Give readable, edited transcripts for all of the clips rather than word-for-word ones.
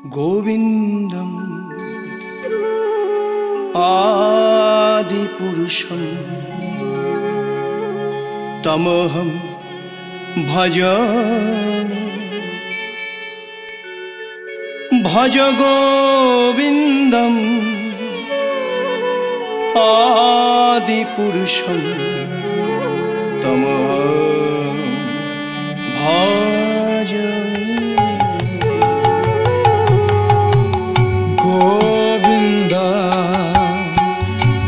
गोविन्दम् आदिपुरुषं तमहं भजामि। भज गोविन्दम् आदिपुरुषं तमहं भजामि। गोविन्द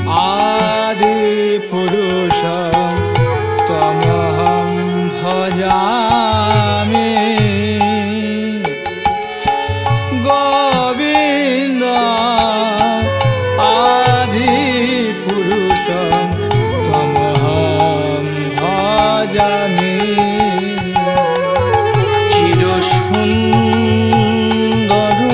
आदिपुरुषं तमहं भजामि। गोविन्द आदिपुरुषं तमहं भजामि। चिरसुन्दर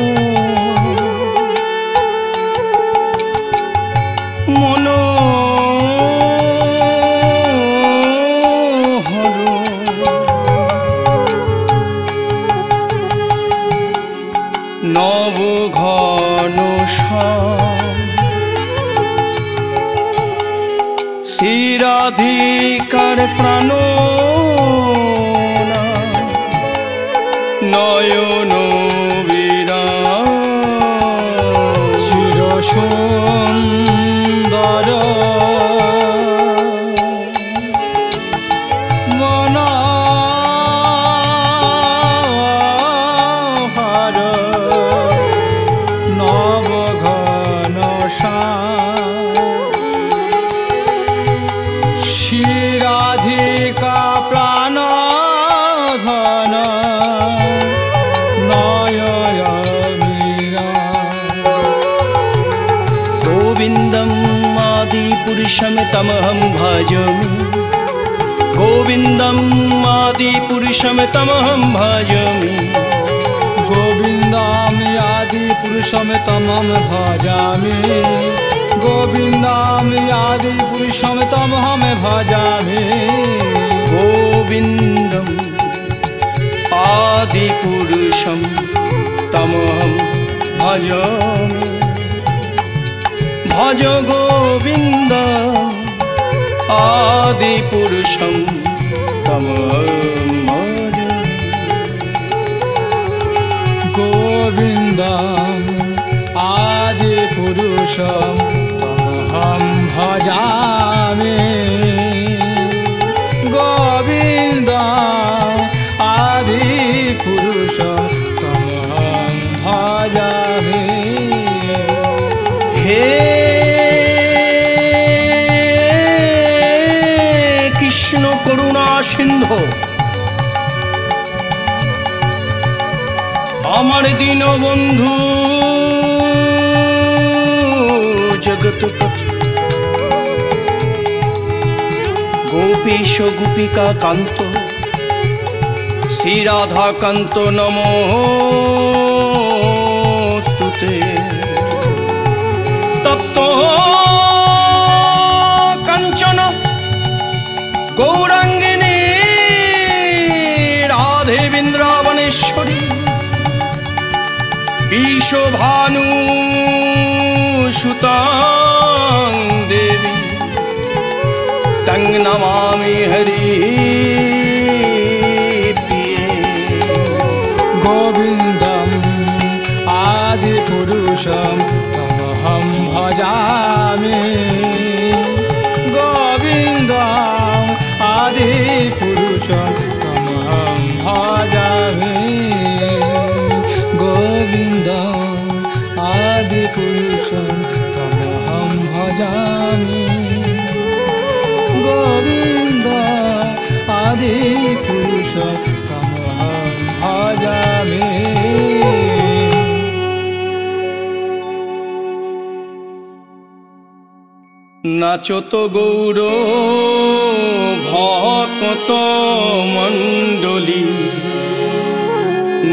नव घन श्रीराधिकार प्राण नयन विराज चिरसुन्दर श्रीराधिका प्राणधन नयमीरा। गोविन्दम् आदिपुरुषं तमहं भजामि। गोविन्दम् आदिपुरुषं तमहं भजामि। गोविन्दम् आदिपुरुषं तमहं भजामि। गोविन्दम् आदिपुरुषं तमहं भजामि। गोविन्दम् आदिपुरुषं तमहं भजामि। भज गोविन्द आदिपुरुषं तमहं भजामि। गोविन्दम् आदिपुरुषं तमहं भजामि। गोविन्दम् आदिपुरुषं तमहं भजामि। हे कृष्ण करुणा सिंधु আমার দীনবন্ধু জগৎপতি গোপীশ গোপিকা কান্ত শ্রী রাধা কান্ত নমোস্তুতে। তপ্ত কাঞ্চন গৌরাঙ্গিনী রাধে বৃন্দাবনেশ্বরী विश्वभानु सुतां देवी तं नमामि हरि प्रिये। गोविन्दम् आदिपुरुषं तमहं भजामि। गोविन्दम् आदिपुरुषं तमहं भजामि। गोविन्दम् आदिपुरुषं तमहं भजामि। गोविन्द आदिपुरुषं तमहं भजामि। नाचत गौर भक्त मण्डली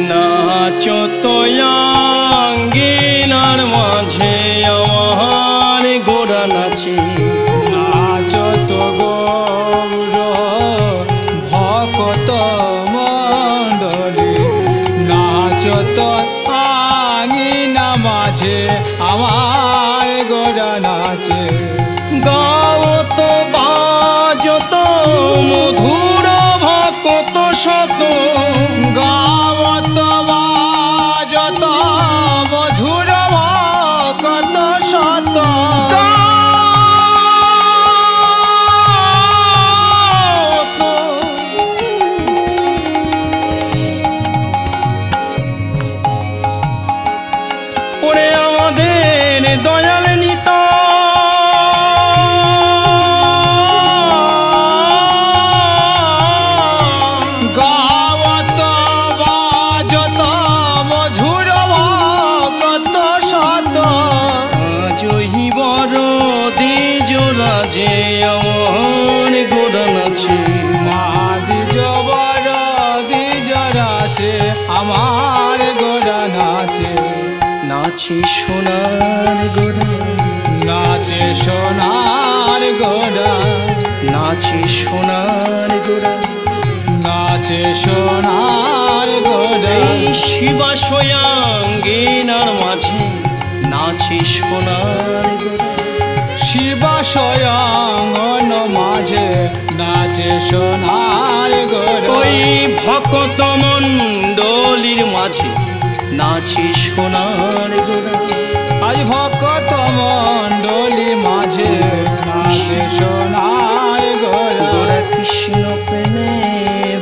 नाचत आंगिनार माझे আমার গোরা নাচে। नाचत गौर भक्त मण्डली नाचत কত শত গাবত বাজত মধুর কত শত ওরে আমাদের দয়াল নিত গাবত বাজত মধুর কত শত জয়ী বড় দিজোরা যে আমার গোড়া নাচে মাদিজ বড় দিজরা সে আমার গোড়া নাচে নাচে সোনার গোড়া নাচে সোনার গোড়া নাচে সোনার গোড়া নাচে সোনার গোড়া এই শিবাশয়াঙ্গিনার মাঝে নাচে সোনার গোড়া শিবা স্বয়ং মাঝে নাচে সোনার গোড়া ওই ভকত মণ্ডলীর মাঝে নাচে সোনার গোড়া আজ ভকত মণ্ডলী মাঝে নাচে সোনার গোড়া গোড়া কৃষ্ণ প্রেমে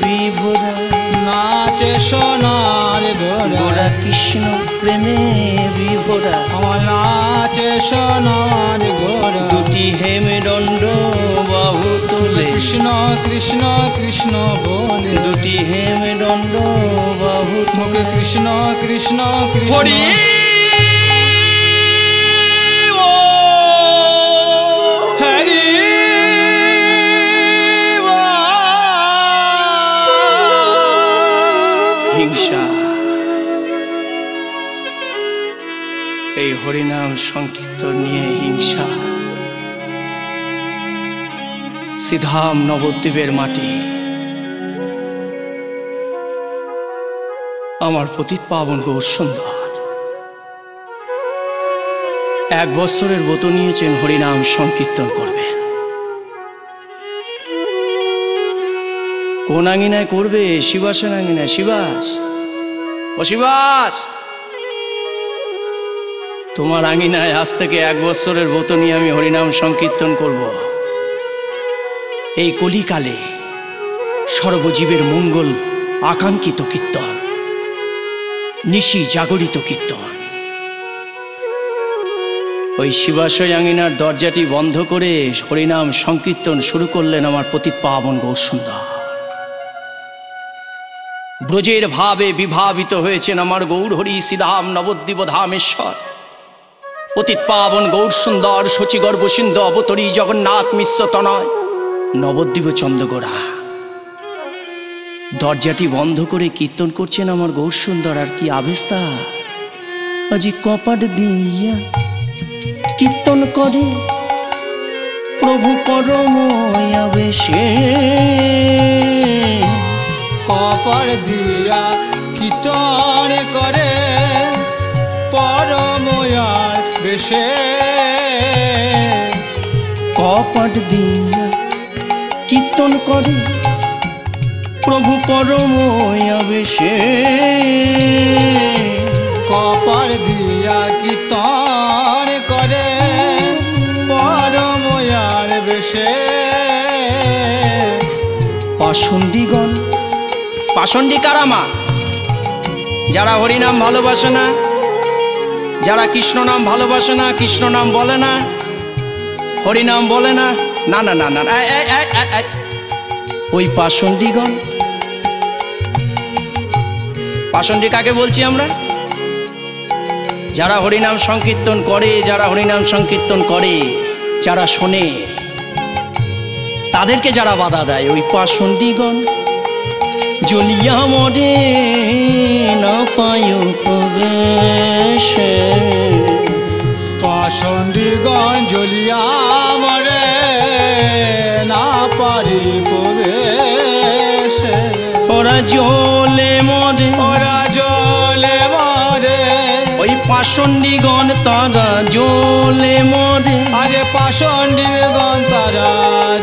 বিভোরা নাচে সোনার গোড়া গোড়া কৃষ্ণ প্রেমে বিভোরা আমার নাচে সোনার গোড়া দুটি হেমদণ্ড বাহু তুলে কৃষ্ণ কৃষ্ণ কৃষ্ণ বলে দুটি হেমদণ্ড বাহু মুখে কৃষ্ণ কৃষ্ণ কৃষ্ণ হরি হরি হিংসা এই হরিনাম সংকীর্তন নিয়ে হিংসা সিধাম নবদ্বীপের মাটি আমার পতিত পাবন গৌর সুন্দর 1 বছরের ব্রত নিয়েছেন হরিনাম সংকীর্তন করবেন। কোন আঙিনায় করবে? শিবাসের আঙিনায়। শিবাস, ও শিবাস, তোমার আঙিনায় আজ থেকে 1 বছরের ব্রত নিয়ে আমি হরিনাম সংকীর্তন করব। এই কলিকালে সর্বজীবের মঙ্গল আকাঙ্ক্ষিত কীর্তন, নিশি জাগরিত কীর্তন। ওই শিবাশয় আঙিনার দরজাটি বন্ধ করে হরিনাম সংকীর্তন শুরু করলেন আমার পতিত পাবন গৌর সুন্দর। ব্রজের ভাবে বিভাবিত হয়েছেন আমার গৌর হরি শ্রীধাম নবদ্বীপ ধামেশ্বর পতিত পাবন গৌর সুন্দর শচীগর্ভ সিন্ধু অবতরী জগন্নাথ মিশ্র তনয় নবদ্বীপ চন্দ্রগোড়া। দরজাটি বন্ধ করে কীর্তন করছেন আমার গৌর সুন্দর। আর কি আবেস্তা, আজি কপাট দিয়া কীর্তন করে প্রভু পরম আবেশে। কপার দিয়া কীর্তন করে পরময়ার বেশে। কপাট দিয়া কীর্তন করে প্রভু পরম আবেশে। কপার দিয়া কীর্তন করে পরময়ার বেশে। পাষণ্ডীগণ, পাষণ্ডী কারা মা? যারা হরিনাম ভালোবাসে না, যারা কৃষ্ণ নাম ভালোবাসে না, কৃষ্ণ নাম বলে না, হরিনাম বলে না, না না না না, ওই পাষণ্ডীগণ। পাষণ্ডী কাকে বলছি আমরা? যারা হরিনাম সংকীর্তন করে, যারা হরিনাম সংকীর্তন করে, যারা শোনে, তাদেরকে যারা বাধা দেয়, ওই পাষণ্ডীগণ। জ্বলিয়া মরে না পায় প্রবেশ। পাষণ্ডীগণ জ্বলিয়া মরে না পারি প্রবেশ। ওরা জ্বলে মরে, ওরা জ্বলে মরে। ওই পাষণ্ডীগণ তারা জ্বলে মরে। আরে পাষণ্ডীগণ তারা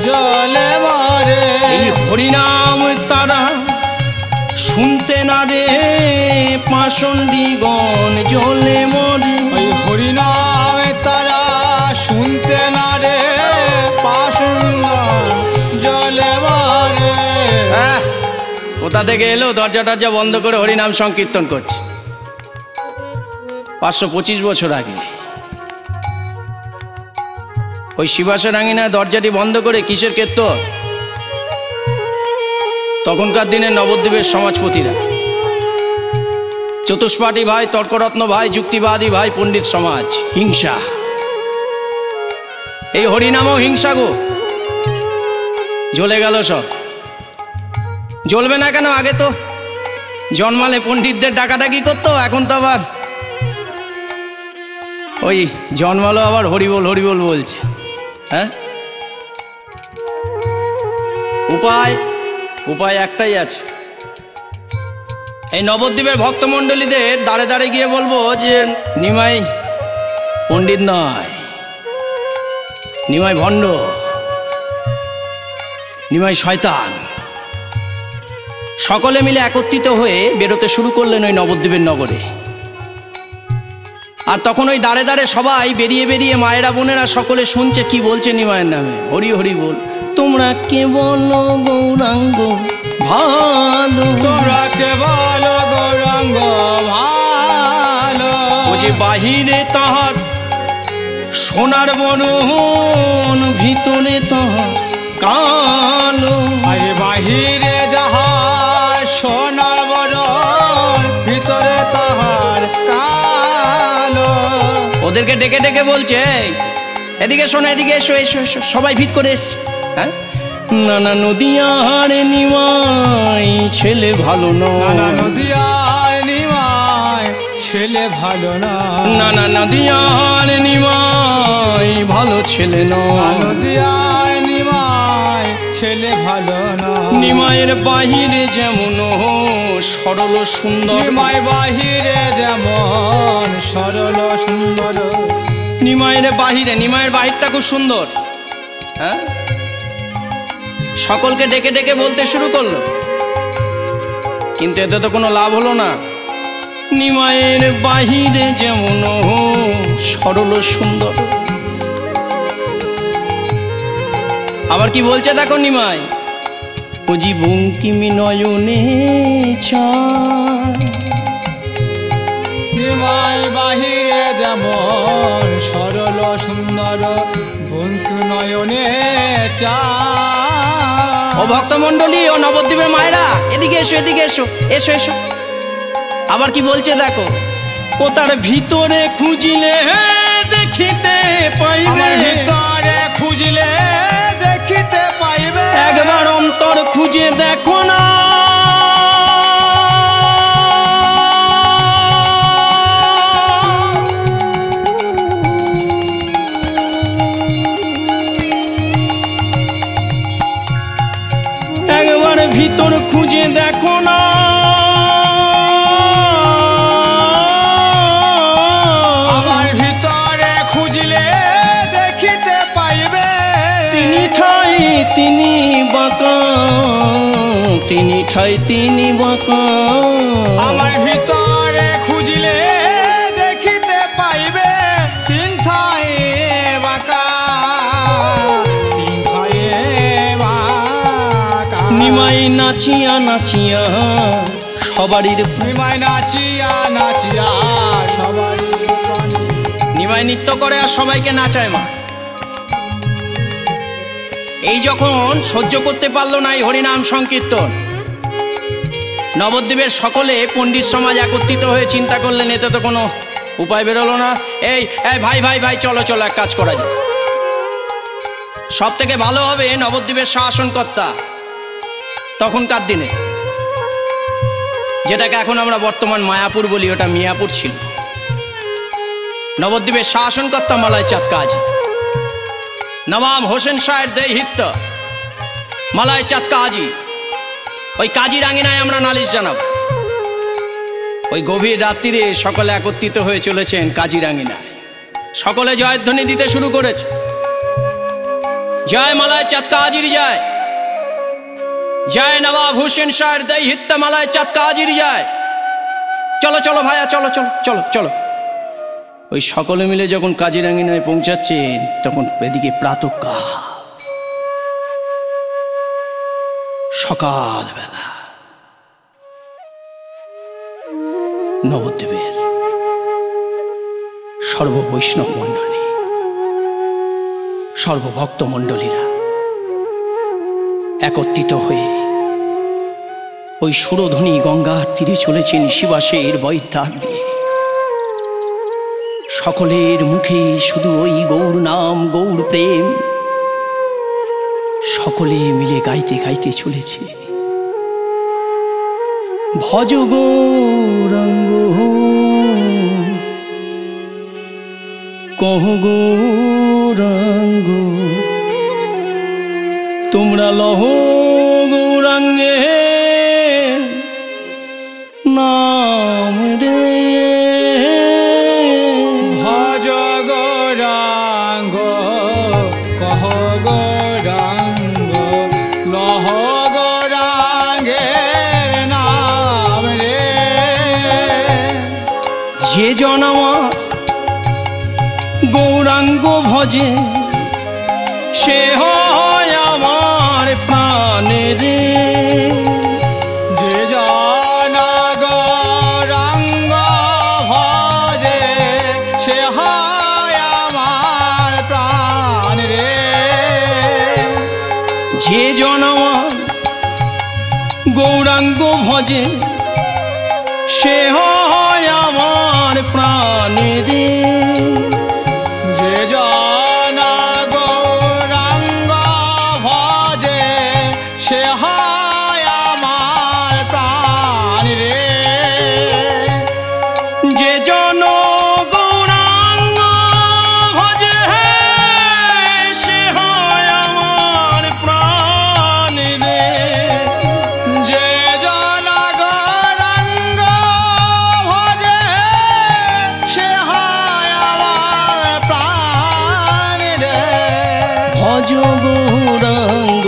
জ্বলে মরে। এই হরিনাম তারা শুনতে না রে পাষণ্ডীগণ জ্বলে মরে। ওই হরিনামে তারা শুনতে না রে পাষণ্ড জলে মরে। কোথা থেকে এলো? দরজা টরজা বন্ধ করে হরিনাম সংকীর্তন করছে 525 বছর আগে। ওই শিবাসরাঙ্গিনা দরজাটি বন্ধ করে কিসের কীর্তন? তখনকার দিনে নবদ্বীপের সমাজপতিরা, চতুষ্পাঠী ভাই, তর্করত্ন ভাই, যুক্তিবাদী ভাই, পণ্ডিত সমাজ, হিংসা। এই হরিনামও হিংসা গো। জ্বলে গেল সব। জ্বলবে না কেন? আগে তো জন্মালে পণ্ডিতদের ডাকাডাকি করতো, এখন তো আবার ওই জন্মালো আবার হরিবোল হরিবোল বলছে। হ্যাঁ, উপায় একটাই আছে। এই নবদ্বীপের ভক্তমণ্ডলীদের দাঁড়ে দাঁড়ে গিয়ে বলবো যে নিমাই পণ্ডিত নয়, নিমাই ভণ্ড, নিমাই শয়তান। সকলে মিলে একত্রিত হয়ে বেরোতে শুরু করলেন ওই নবদ্বীপের নগরে। আর তখন ওই দাঁড়ে দাঁড়ে সবাই বেরিয়ে বেরিয়ে মায়েরা বোনেরা সকলে শুনছে কি বলছে নিমায়ের নামে। হরি হরি বল। তোমরা কে বলো গৌরাঙ্গ ভালো, তোমরা কে বলো গৌরাঙ্গ ভালো। ও যে বাহিরে তাহার সোনার বরণ, ভিতরে তাহার কালো। আরে বাহিরে যাহার সোনার বরণ, ভিতরে তাহার কালো। ওদেরকে ডেকে ডেকে বলছে, এদিকে শোনো, এদিকে এসো এসো এসো। সবাই ভিড় করে এসছে। হ্যাঁ, নানা নদিয়ার নিমাই ছেলে ভালো নয়, নানা নদিয়ার নিমাই ছেলে ভালো না, নানা নদিয়ার নিমাই ভালো ছেলে নয়, নদিয়ার নিমাই ছেলে ভালো না। নিমাইয়ের বাহিরে যেমন সরল সুন্দর, নিমাই বাহিরে যেমন সরল সুন্দর। নিমাইয়ের বাহিরে, নিমাইয়ের বাহিরটা খুব সুন্দর। হ্যাঁ, সকলকে ডেকে ডেকে বলতে শুরু করলো, কিন্তু এতে তো কোনো লাভ হলো না। নিমাইয়ের বাহিরে যেমন সরল সুন্দর। আবার কি বলছে দেখো নিমাই, ও জি বঙ্কিমি নয়নে চায়। নিমাই বাহিরে যেমন সরল সুন্দর, বঙ্কি নয়নে চায়। ও ভক্তমণ্ডলী, ও নবদ্বীপের মায়েরা, এদিকে এসো, এদিকে এসো, এসো এসো। আবার কি বলছে দেখো, ও তার ভিতরে খুঁজিলে দেখিতে পাইবে, আমার ভিতরে খুঁজলে দেখিতে পাইবে। একবার অন্তর খুঁজে দেখো না, একবার ভিতর খুঁজে দেখো না। আমার ভিতরে খুঁজলে দেখিতে পাইবে। তিনি ঠাই তিনি বাঁকা, তিনি ঠাই তিনি বাঁকা। আমার ভিতরে খুঁজলে দেখিতে পাইবে। তিন ঠাই বাঁকা, তিন ঠাই বাঁকা। নিমাই নাচিয়া নাচিয়া সবারই, নিমাই নাচিয়া নাচিয়া সবারই প্রাণে। নিমাই নৃত্য করে আর সবাইকে নাচায় মা। এই যখন সহ্য করতে পারলো না এই হরিনাম সংকীর্তন, নবদ্বীপের সকলে পণ্ডিত সমাজ একত্রিত হয়ে চিন্তা করলেন এতে তো কোনো উপায় বেরোলো না। এই ভাই ভাই ভাই, চলো চলো, এক কাজ করা যায়। সব থেকে ভালো হবে নবদ্বীপের শাসনকর্তা তখনকার দিনে, যেটাকে এখন আমরা বর্তমান মায়াপুর বলি, ওটা মিয়াপুর ছিল। নবদ্বীপের শাসনকর্তা মালাই চাঁদ কাজী, নবাব হোসেন শাহের দেহিত্য মালাই চাঁদ কাজী। ওই কাজীর আঙিনায় আমরা নালিশ জানাব। ওই গভীর রাত্রিরে সকলে একত্রিত হয়ে চলেছেন কাজীর আঙিনায়। সকলে জয়ধ্বনি দিতে শুরু করেছে, জয় মালাই চাঁদ কাজীর জয়, জয় নবাব হুসেন শাহের দেই হিত্তামালায় চাঁদ কাজির যায়। চলো চলো ভাইয়া, চলো চলো চলো চলো। ওই সকলে মিলে যখন কাজিরাঙ্গিনায় পৌঁছাচ্ছেন তখন এদিকে প্রাতঃকাল, সকালবেলা। নবদ্বীপের সর্ববৈষ্ণব মণ্ডলী, সর্বভক্ত মণ্ডলীরা একত্রিত হয়ে ওই সুরধ্বনি গঙ্গার তীরে চলেছেন শিবাসের বৈদ্যার দিয়ে। সকলের মুখে শুধু ওই গৌর নাম, গৌর প্রেম, সকলে মিলে গাইতে গাইতে চলেছে। ভজ গৌরাঙ্গ কহ গৌরাঙ্গ, তোমরা লহ গৌরাঙ্গে নাম রে। ভজ গৌরাঙ্গ কহ গৌরাঙ্গ, লহ গৌরাঙ্গের নাম রে। যে জন আমার গৌরাঙ্গ ভজে সে হয় আমার প্রাণে রে। যে জন গৌরাঙ্গ ভজে সে হয় আমার প্রাণ রে। যে জন আমার গৌরাঙ্গ ভজে সে হয় আমার প্রাণে রে। যে জন গৌরাঙ্গ ভজে সে হয় আমার প্রাণ রে। যে জন গৌরাঙ্গ ভজে সে হয় আমার প্রাণ রে। যে জন গৌরাঙ্গ ভজে সে হয় আমার প্রাণ রে। ভজ গৌরাঙ্গ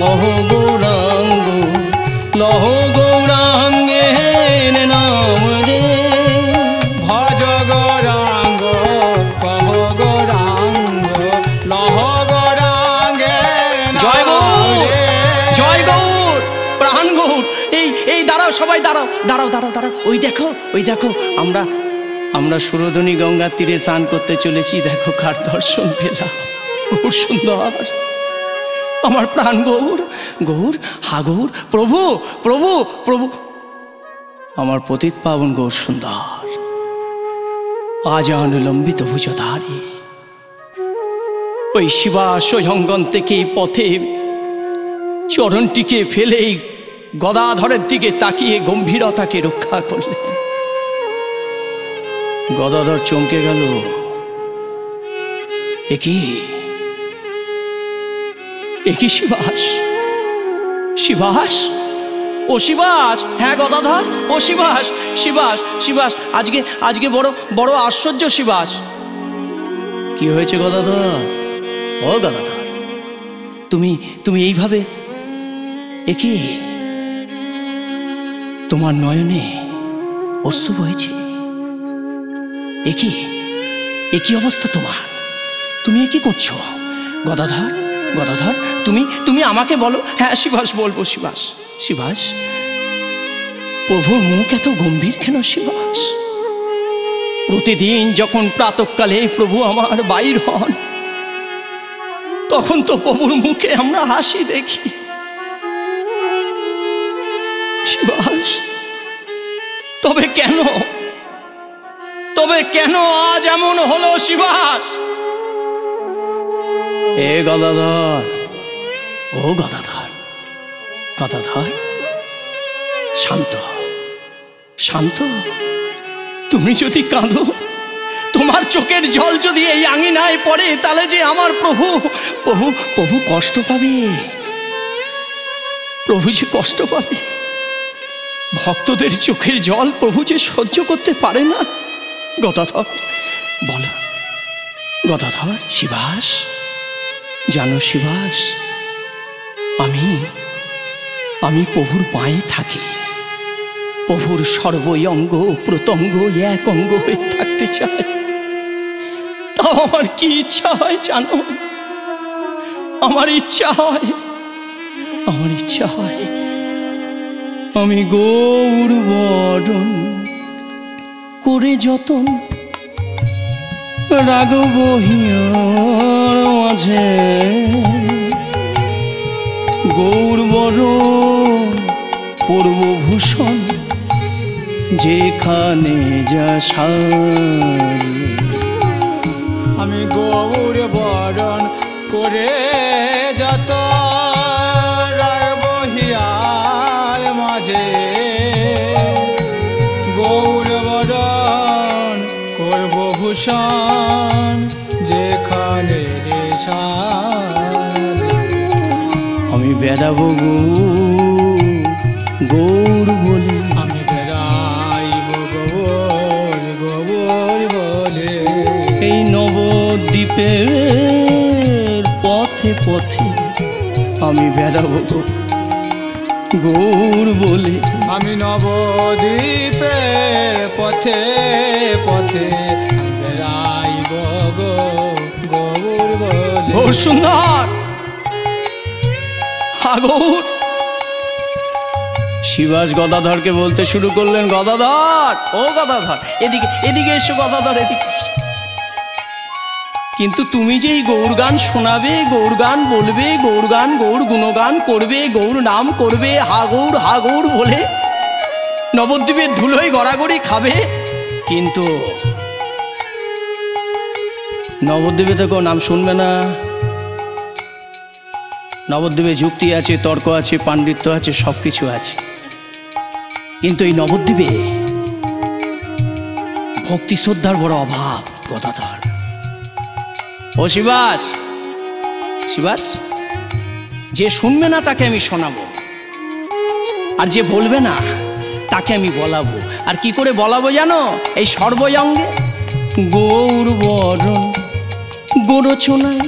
কহ গৌরাঙ্গ, লহ গৌরাঙ্গের নাম রে। ভজ গৌরাঙ্গ কহ গৌরাঙ্গ, লহ গৌরাঙ্গের জয় নাম গৌর, রে। জয় গৌর, প্রাণ গৌর। এই দাঁড়াও, সবাই দাঁড়াও দাঁড়াও দাঁড়াও দাঁড়াও। ওই দেখো, ওই দেখো, আমরা সুরধ্বনি গঙ্গার তীরে স্নান করতে চলেছি। দেখো কার দর্শন পেলাম, গৌর সুন্দর, আমার প্রাণ গৌর। গৌর, হা গৌর, প্রভু প্রভু প্রভু, আমার পতিত পাবন গৌর সুন্দর, আজান লম্বিত ভুজধারী। ওই শিবাস অঙ্গন থেকে এই পথে চরণটিকে ফেলেই গদাধরের দিকে তাকিয়ে গম্ভীরতাকে রক্ষা করলেন। গদাধর চমকে গেল। একই শিবাস, শিবাস, ও শিবাস, হ্যাঁ গদাধর, ও শিবাস, শিবাস, শিবাস, আজকে বড় আশ্চর্য শিবাস। কি হয়েছে গদাধর? ও গদাধর, তুমি এইভাবে, একই তোমার নয়নে অশ্রু বইছে, একই অবস্থা তোমার, তুমি কি করছো? গদাধর, গদাধর, তুমি আমাকে বলো। হ্যাঁ শিবাস, বলবো শিবাস। শিবাস, প্রভুর মুখ এত গম্ভীর কেন শিবাস? প্রতিদিন যখন প্রাতঃকালে প্রভু আমার বাইর হন তখন তো প্রভুর মুখে আমরা হাসি দেখি। শিবাস, তবে কেন আজ এমন হলো শিবাস? এ গদাধর, ও গদাধর, গদাধর, শান্ত, শান্ত। তুমি যদি কাঁদো, তোমার চোখের জল যদি এই আঙিনায় পড়ে, তাহলে যে আমার প্রভু কষ্ট পাবে, প্রভু যে কষ্ট পাবে। ভক্তদের চোখের জল প্রভু যে সহ্য করতে পারে না। গদাধর, বলো গদাধর। শিবাস, জানো শিবাস, আমি প্রভুর পায়ে থাকি, প্রভুর সর্বই অঙ্গ প্রত্যঙ্গ এক অঙ্গ হয়ে থাকতে চাই। তাও আমার কি ইচ্ছা হয় জানো? আমার ইচ্ছা হয় আমি গৌর বরণ করে যতন রাগব হিয়ার মাঝে, গৌর বরণ পূর্ব ভূষণ যেখানে যা সাজ। আমি গৌর বরণ করে যত রাগব হিয়ার মাঝে, গৌর বরণ করব ভূষণ যেখানে যে সাজ। আমি বেড়াবো গৌর বলে, আমি বেড়াইব গৌর গৌর বলে, এই নবদ্বীপের পথে পথে আমি বেড়াবো গৌর বলে। আমি নবদ্বীপের পথে পথে বেড়াইব গৌর বলে। গৌর সুন্দর গৌর। শিবাস গদাধরকে বলতে শুরু করলেন, গদাধর, ও গদাধর, এদিকে এদিকে এসো গদাধর, এদিকে এসো। কিন্তু তুমি যে এই গৌর গান শোনাবে, গৌর গান বলবে, গৌর গান গৌর গুণগান করবে, গৌর নাম করবে, হা গৌর বলে নবদ্বীপের ধুলোয় গড়াগড়ি খাবে, কিন্তু নবদ্বীপে তো কেউ নাম শুনবে না। নবদ্বীপে যুক্তি আছে, তর্ক আছে, পাণ্ডিত্য আছে, সব কিছু আছে, কিন্তু এই নবদ্বীপে ভক্তি শ্রদ্ধার বড় অভাব। গদাধর, ও শিবাস, যে শুনবে না তাকে আমি শোনাবো, আর যে বলবে না তাকে আমি বলাবো। আর কি করে বলাবো জানো? এই সর্বয়ঙ্গে গৌর বরণ গোরচনায়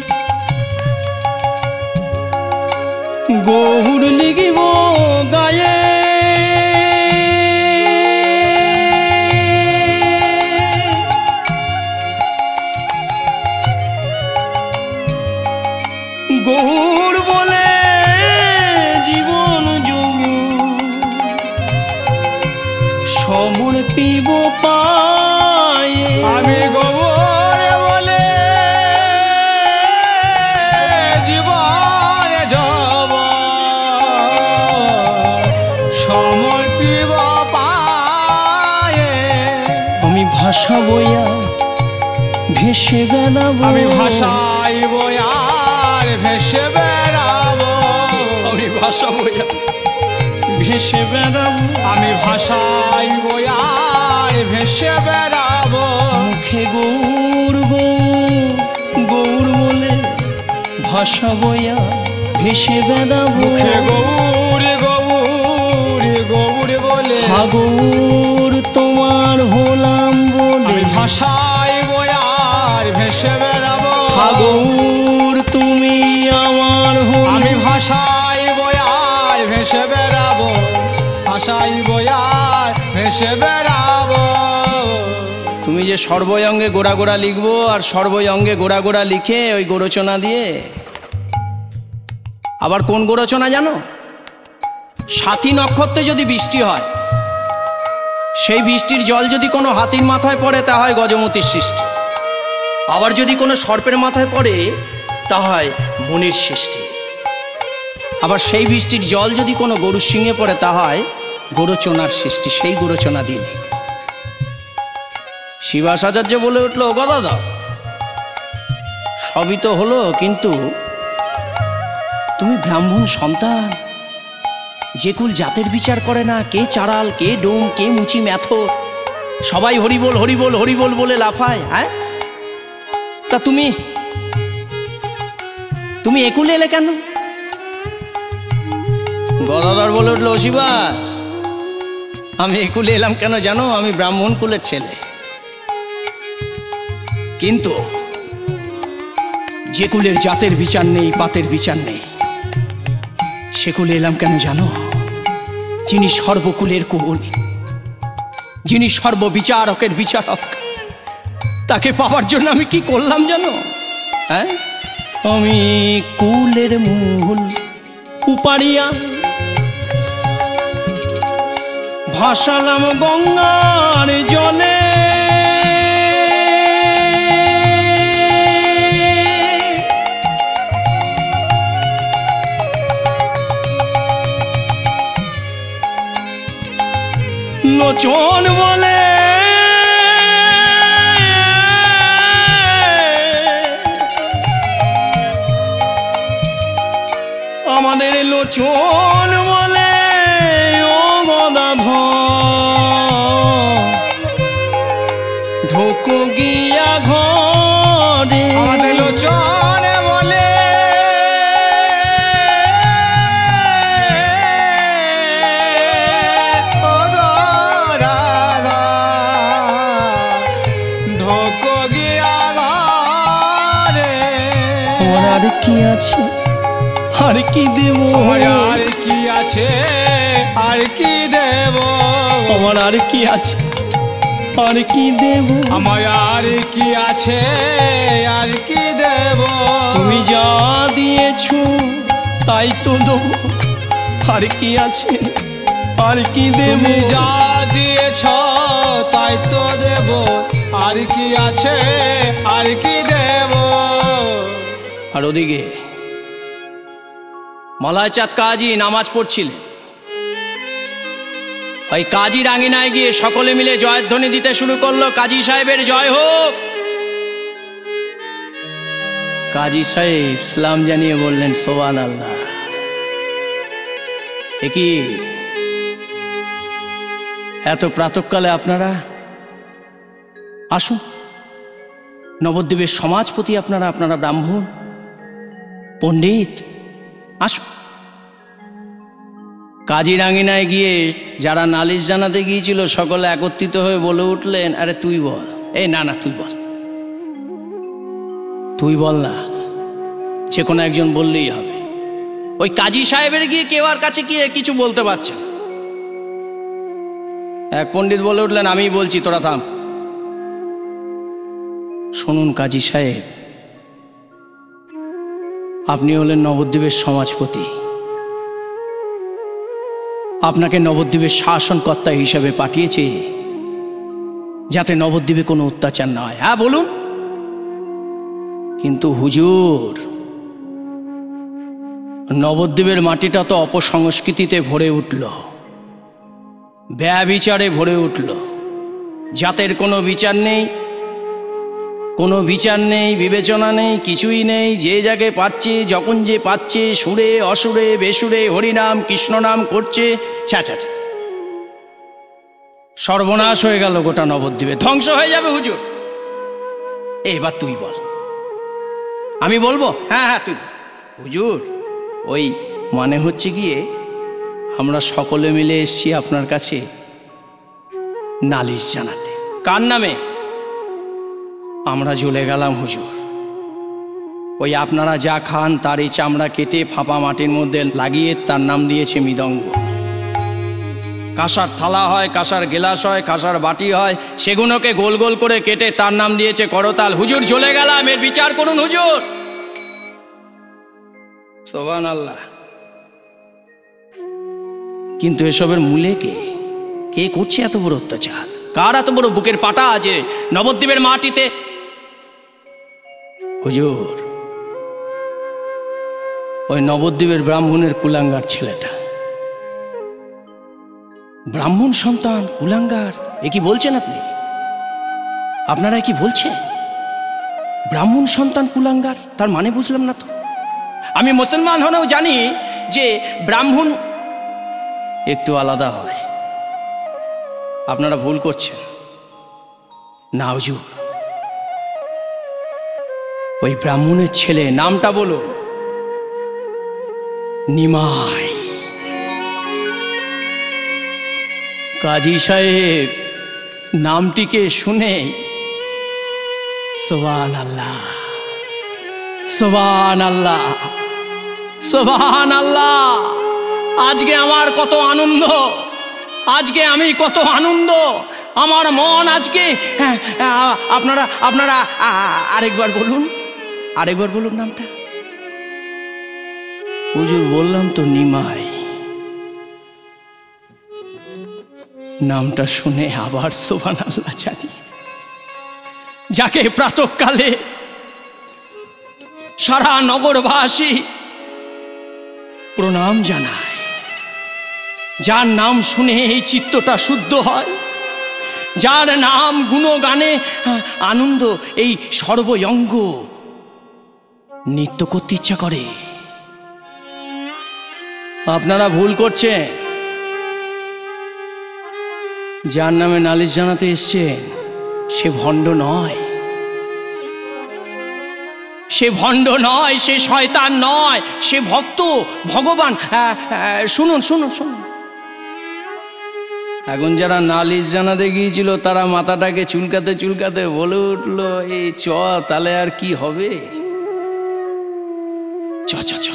গৌর লিখিব গায়ে, গৌর বলে জীবন যোগ সমর্পিব পায়ে। আমি গৌর বলে জীবন যাব সমর্পিব পায়ে। আমি ভাষা বইয়া ভেসে বেড়াবো, আমি ভাষাইব আর ভেসে বেড়াবো, আমি ভাষা বইয়া ভেসে বেড়াবো, আমি ভাষাইব আর ভেসে বেড়াবো। মুখে গৌর বলে ভাষা বইয়া ভেসে বেড়াবো, মুখে গৌর বলে হা গৌর তোমার হলাম বলে, আমি ভাষাইব আর ভেসে বেড়াবো। হা গৌর তুমি আমার হলে, আমি ভাষাইব আর ভেসে বেড়াবো, ভাষাইব আর ভেসে বেড়াবো। তুমি যে সর্বয়ঙ্গে গোড়া গোড়া লিখবো, আর সর্বয়ঙ্গে গোড়া গোড়া লিখে ওই গোরচনা দিয়ে, আবার কোন গোরচনা জানো? সাথী নক্ষত্রে যদি বৃষ্টি হয়, সেই বৃষ্টির জল যদি কোনো হাতির মাথায় পড়ে তা হয় গজমতির সৃষ্টি, আবার যদি কোনো সর্পের মাথায় পড়ে তা হয় মুনির সৃষ্টি, আবার সেই বৃষ্টির জল যদি কোনো গরুর সিংহে পড়ে তা হয় গোরচনার সৃষ্টি। সেই গোরচনা দিয়ে লিখব। শিবাস আচার্য বলে উঠল, গদাধর সবই তো হলো, কিন্তু তুমি ব্রাহ্মণ সন্তান, যে কুল জাতের বিচার করে না, কে চাড়াল, কে ডোম, কে মুচি ম্যাথর, সবাই হরিবোল হরিবোল হরিবোল বলে লাফায়। হ্যাঁ, তা তুমি একুলে এলে কেন? গদাধর বলে উঠল, শিবাস আমি একুলে এলাম কেন জানো? আমি ব্রাহ্মণ কুলের ছেলে, কিন্তু যে কুলের জাতের বিচার নেই, পাতের বিচার নেই, সে কুলে এলাম কেন জানো? যিনি সর্বকুলের কুল, যিনি সর্ববিচারকের বিচারক, তাকে পাওয়ার জন্য আমি কি করলাম জানো? হ্যাঁ, আমি কুলের মূল উপাড়িয়া ভাসালাম গঙ্গার জলে। লোচন বলে আমাদের লোচন বলে ও গদাধর, ঢোকো গিয়া ঘরে। আমাদের লোচন বলে ও গদাধর, ঢোকো গিয়া ঘরে। আমার আর কি আছে, আর কি দেব? আমার আর কি আছে, আর কি দেব? আমার আর কি আছে, আর কি দেব? আমার আর কি আছে, আর কি দেব? তুমি যা দিয়েছো তাই তো দেবো, আর কি আছে, আর কি দেব? তুমি যা দিয়েছ তাই তো দেব, আর কি আছে, আর কি দেব? আর ওদিকে মলয় চাঁদ কাজী নামাজ পড়ছিলেন। ওই কাজীর আঙিনায় গিয়ে সকলে মিলে জয়ধ্বনি দিতে শুরু করলো, কাজী সাহেবের জয় হোক। কাজী সাহেব সালাম জানিয়ে বললেন, সুবহানাল্লাহ। এ কি এত প্রাতঃকালে আপনারা? আসুন, নবদ্বীপের সমাজপতি আপনারা, আপনারা ব্রাহ্মণ পণ্ডিত, আসুন। কাজীর আঙিনায় গিয়ে যারা নালিশ জানাতে গিয়েছিল সকলে একত্রিত হয়ে বলে উঠলেন, আরে তুই বল। এই না না, তুই বল, তুই বল না, যে কোনো একজন বললেই হবে। ওই কাজী সাহেবের গিয়ে কেউ আর কাছে গিয়ে কিছু বলতে পারছে না। এক পণ্ডিত বলে উঠলেন, আমিই বলছি, তোরা থাম। শুনুন কাজী সাহেব, আপনি হলেন নবদ্বীপের সমাজপতি, আপনাকে নবদ্বীপের শাসনকর্তা হিসেবে পাঠিয়েছে যাতে নবদ্বীপে কোনো অত্যাচার না হয়। হ্যাঁ বলুন। কিন্তু হুজুর, নবদ্বীপের মাটিটা তো অপসংস্কৃতিতে ভরে উঠল, ব্যভিচারে ভরে উঠল, জাতের কোনো বিচার নেই, কোনো বিচার নেই, বিবেচনা নেই, কিছুই নেই। যে জায়গায় পাচ্ছে, যখন যে পাচ্ছে, সুরে অসুরে বেসুরে হরিনাম কৃষ্ণ নাম করছে। ছ্যা ছ্যা ছ্যা, সর্বনাশ হয়ে গেল গোটা নবদ্বীপে, ধ্বংস হয়ে যাবে হুজুর। এবার তুই বল। আমি বলবো? হ্যাঁ হ্যাঁ তুই। হুজুর, ওই মানে হচ্ছে গিয়ে আমরা সকলে মিলে এসছি আপনার কাছে নালিশ জানাতে। কার নামে? আমরা জ্বলে গেলাম হুজুর। ওই আপনারা যা খান তারই চামড়া কেটে ফাঁপা মাটির মধ্যে লাগিয়ে তার নাম দিয়েছে মৃদঙ্গ। কাঁসার থালা হয়, কাঁসার গেলাস হয়, কাঁসার বাটি হয়, সেগুলোকে গোল গোল করে কেটে তার নাম দিয়েছে করতাল। হুজুর জ্বলে গেলাম, এর বিচার করুন হুজুর। সুবহানাল্লাহ। কিন্তু এসবের মূলে কে? কে করছে এত বড় অত্যাচার? কার এত বড় বুকের পাটা আছে নবদ্বীপের মাটিতে? হুজুর, ওই নবদ্বীপের ব্রাহ্মণের কুলাঙ্গার ছেলেটা। ব্রাহ্মণ সন্তান কুলাঙ্গার, এ কি বলছেন আপনি? আপনারা কি বলছেন? ব্রাহ্মণ সন্তান কুলাঙ্গার, তার মানে বুঝলাম না তো। আমি মুসলমান হলেও জানি যে ব্রাহ্মণ একটু আলাদা হয়। আপনারা ভুল করছেন। না হুজুর, ওই ব্রাহ্মণের ছেলে, নামটা বলুন। নিমাই। কাজী সাহেব নামটিকে শুনে সুবহানাল্লাহ, সুবহানাল্লাহ, সুবহানাল্লাহ, আজকে আমার কত আনন্দ, আজকে আমি কত আনন্দ, আমার মন আজকে। আপনারা আপনারা আরেকবার বলুন, আরেকবার বলুন নামটা। হুজুর বললাম তো নিমাই। নামটা শুনে আবার সুবহানাল্লাহ জানি, যাকে প্রাতঃকালে সারা নগরবাসী প্রণাম জানায়, যার নাম শুনে এই চিত্তটা শুদ্ধ হয়, যার নাম গুণগানে আনন্দ এই সর্বঙ্গ নৃত্য করতে ইচ্ছা করে। আপনারা ভুল করছেন। যার নামে নালিশ জানাতে এসছেন সে ভণ্ড নয়, সে ভণ্ড নয়, সে শয়তান নয়, সে ভক্ত, ভগবান। শুনুন শুনুন শুনুন, এখন যারা নালিশ জানাতে গিয়েছিল তারা মাথাটাকে চুলকাতে চুলকাতে বলে উঠলো, এই চ তাহলে আর কি হবে, চ চ চ।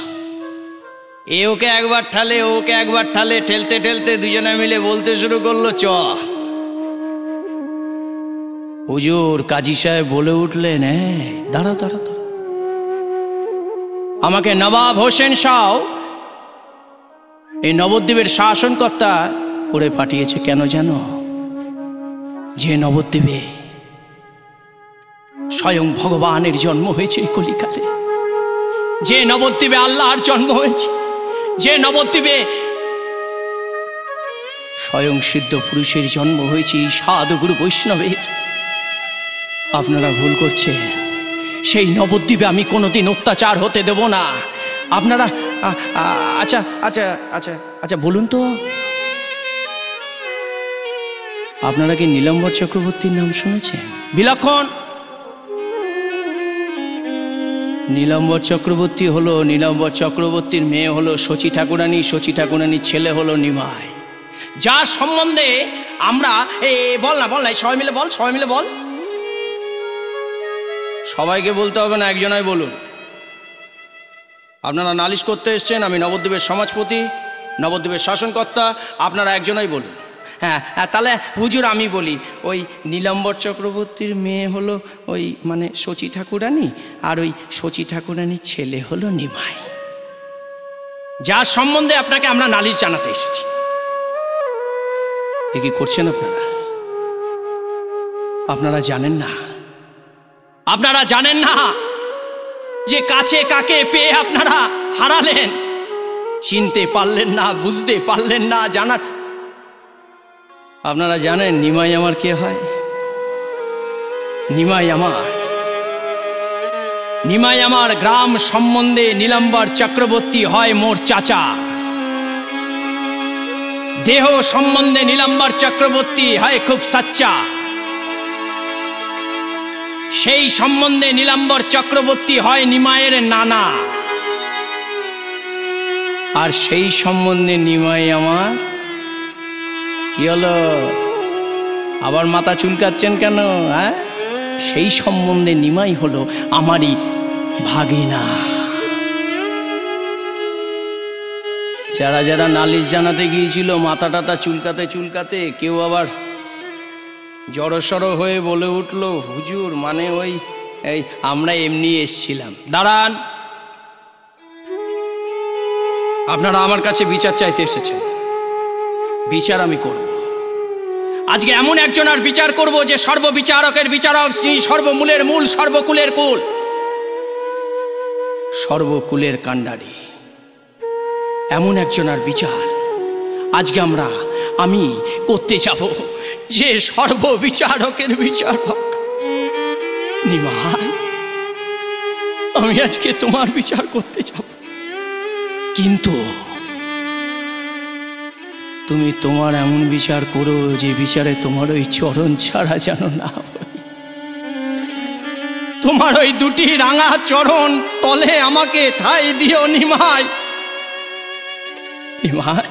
এ ওকে একবার ঠালে, ওকে একবার ঠালে, ঠেলতে ঠেলতে দুজনে মিলে বলতে শুরু করলো, চ। হুজুর কাজী সাহেব বলে উঠলেন, দাঁড়া দাঁড়া দাঁড়া, আমাকে নবাব হোসেন শাহ এই নবদ্বীপের শাসনকর্তা করে পাঠিয়েছে। কেন জানো? যে নবদ্বীপে স্বয়ং ভগবানের জন্ম হয়েছে এই কলিকালে, যে নবদ্বীপে আল্লাহর জন্ম হয়েছে, যে নবদ্বীপে স্বয়ং সিদ্ধ পুরুষের জন্ম হয়েছে, এই সাধুগুরু বৈষ্ণবের। আপনারা ভুল করছেন। সেই নবদ্বীপে আমি কোনোদিন অত্যাচার হতে দেব না। আপনারা আচ্ছা আচ্ছা আচ্ছা আচ্ছা বলুন তো, আপনারা কি নীলাম্বর চক্রবর্তীর নাম শুনেছেন? বিলক্ষণ। নীলাম্বর চক্রবর্তী হলো, নীলাম্বর চক্রবর্তীর মেয়ে হলো শচী ঠাকুরানী, শচী ঠাকুরানীর ছেলে হলো নিমাই, যার সম্বন্ধে আমরা বল না বল না, সবাই মিলে বল, সবাই মিলে বল। সবাইকে বলতে হবে না, একজনাই বলুন। আপনারা নালিশ করতে এসছেন, আমি নবদ্বীপের সমাজপতি, নবদ্বীপের শাসনকর্তা, আপনারা একজনাই বলুন। হ্যাঁ হ্যাঁ, তাহলে হুজুর আমি বলি, ওই নীলাম্বর চক্রবর্তীর মেয়ে হলো ওই মানে শচী ঠাকুরানী, আর ওই শচী ঠাকুরানীর ছেলে হলো নিমাই, যার সম্বন্ধে আপনাকে আমরা নালিশ জানাতে এসেছি। এ কি করছেন আপনারা? আপনারা জানেন না, আপনারা জানেন না যে কাছে কাকে পেয়ে আপনারা হারালেন, চিনতে পারলেন না, বুঝতে পারলেন না, জানার। আপনারা জানেন নিমাই আমার কে হয়? নিমাই আমার গ্রাম সম্বন্ধে নীলাম্বর চক্রবর্তী হয় মোর চাচা, দেহ সম্বন্ধে নীলাম্বর চক্রবর্তী হয় খুব সাচ্চা। সেই সম্বন্ধে নীলাম্বর চক্রবর্তী হয় নিমাইয়ের নানা, আর সেই সম্বন্ধে নিমাই আমার কি হলো? আবার মাথা চুলকাচ্ছেন কেন? হ্যাঁ, সেই সম্বন্ধে নিমাই হলো আমারই ভাগিনা। যারা যারা নালিশ জানাতে গিয়েছিল মাথা টাথা চুলকাতে চুলকাতে, কেউ আবার জড়সড় হয়ে বলে উঠলো, হুজুর মানে এই আমরা এমনি এসছিলাম। দাঁড়ান, আপনারা আমার কাছে বিচার চাইতে এসেছেন, বিচার আমি করব। আজকে এমন একজন আর বিচার করব যে সর্ববিচারকের বিচারক, সর্বমূলের মূল, সর্বকুলের কুল, সর্বকুলের কাণ্ডারি। এমন একজন আর বিচার আজকে আমি করতে যাব, যে সর্ববিচারকের বিচারক। নিমাই, আমি আজকে তোমার বিচার করতে যাব, কিন্তু তুমি তোমার এমন বিচার করো যে বিচারে তোমার ওই চরণ ছাড়া যেন না হয়। তোমার ওই দুটি রাঙা চরণ তলে আমাকে ঠাঁই দিও নিমাই। নিমাই,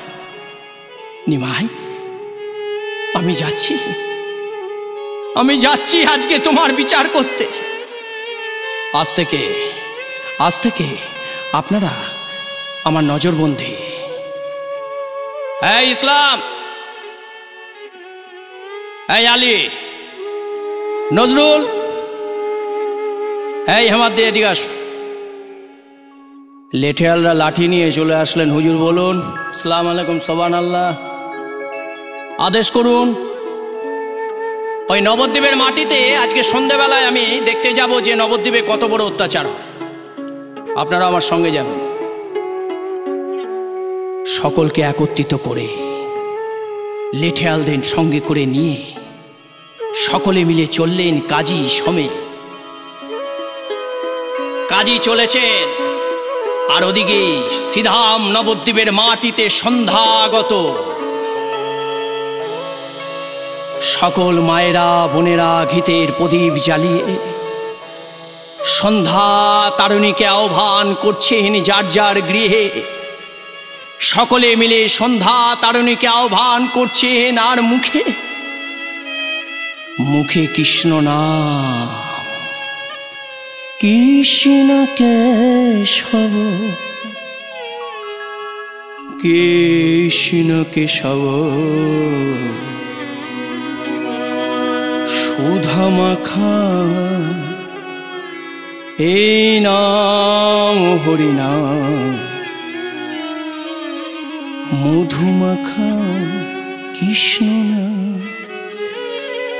নিমাই, আমি যাচ্ছি আজকে তোমার বিচার করতে। আজ থেকে আপনারা আমার নজরবন্দি, এই ইসলাম, এই আলী, নজরুল, এই হেমাদ দিয়ে এদিকে আস। লেঠেয়ালরা লাঠি নিয়ে চলে আসলেন। হুজুর বলুন, আসসালামু আলাইকুম, সুবহান আল্লাহ। আদেশ করুন। ওই নবদ্বীপের মাটিতে আজকে সন্ধ্যেবেলায় আমি দেখতে যাব যে নবদ্বীপে কত বড় অত্যাচার হয়। আপনারা আমার সঙ্গে যাবেন। সকলকে একত্রিত করে লেঠেয়ালদের সঙ্গে করে নিয়ে সকলে মিলে চললেন কাজী সমেত। কাজী চলেছেন, আর ওদিকে সিধাম নবদ্বীপের মাটিতে সন্ধ্যাগত সকল মায়েরা বোনেরা ঘিতের প্রদীপ জ্বালিয়ে সন্ধ্যা তারুণীকে আহ্বান করছেন যার যার গৃহে। সকলে মিলে সন্ধ্যা তারুণীকে আহ্বান করছেন, আর মুখে মুখে কৃষ্ণ নাম। কৃষ্ণ কেশব, কৃষ্ণ কেশব, সুধা মাখা এই নাম হরিনাম। মধুমাখা কৃষ্ণ নাম।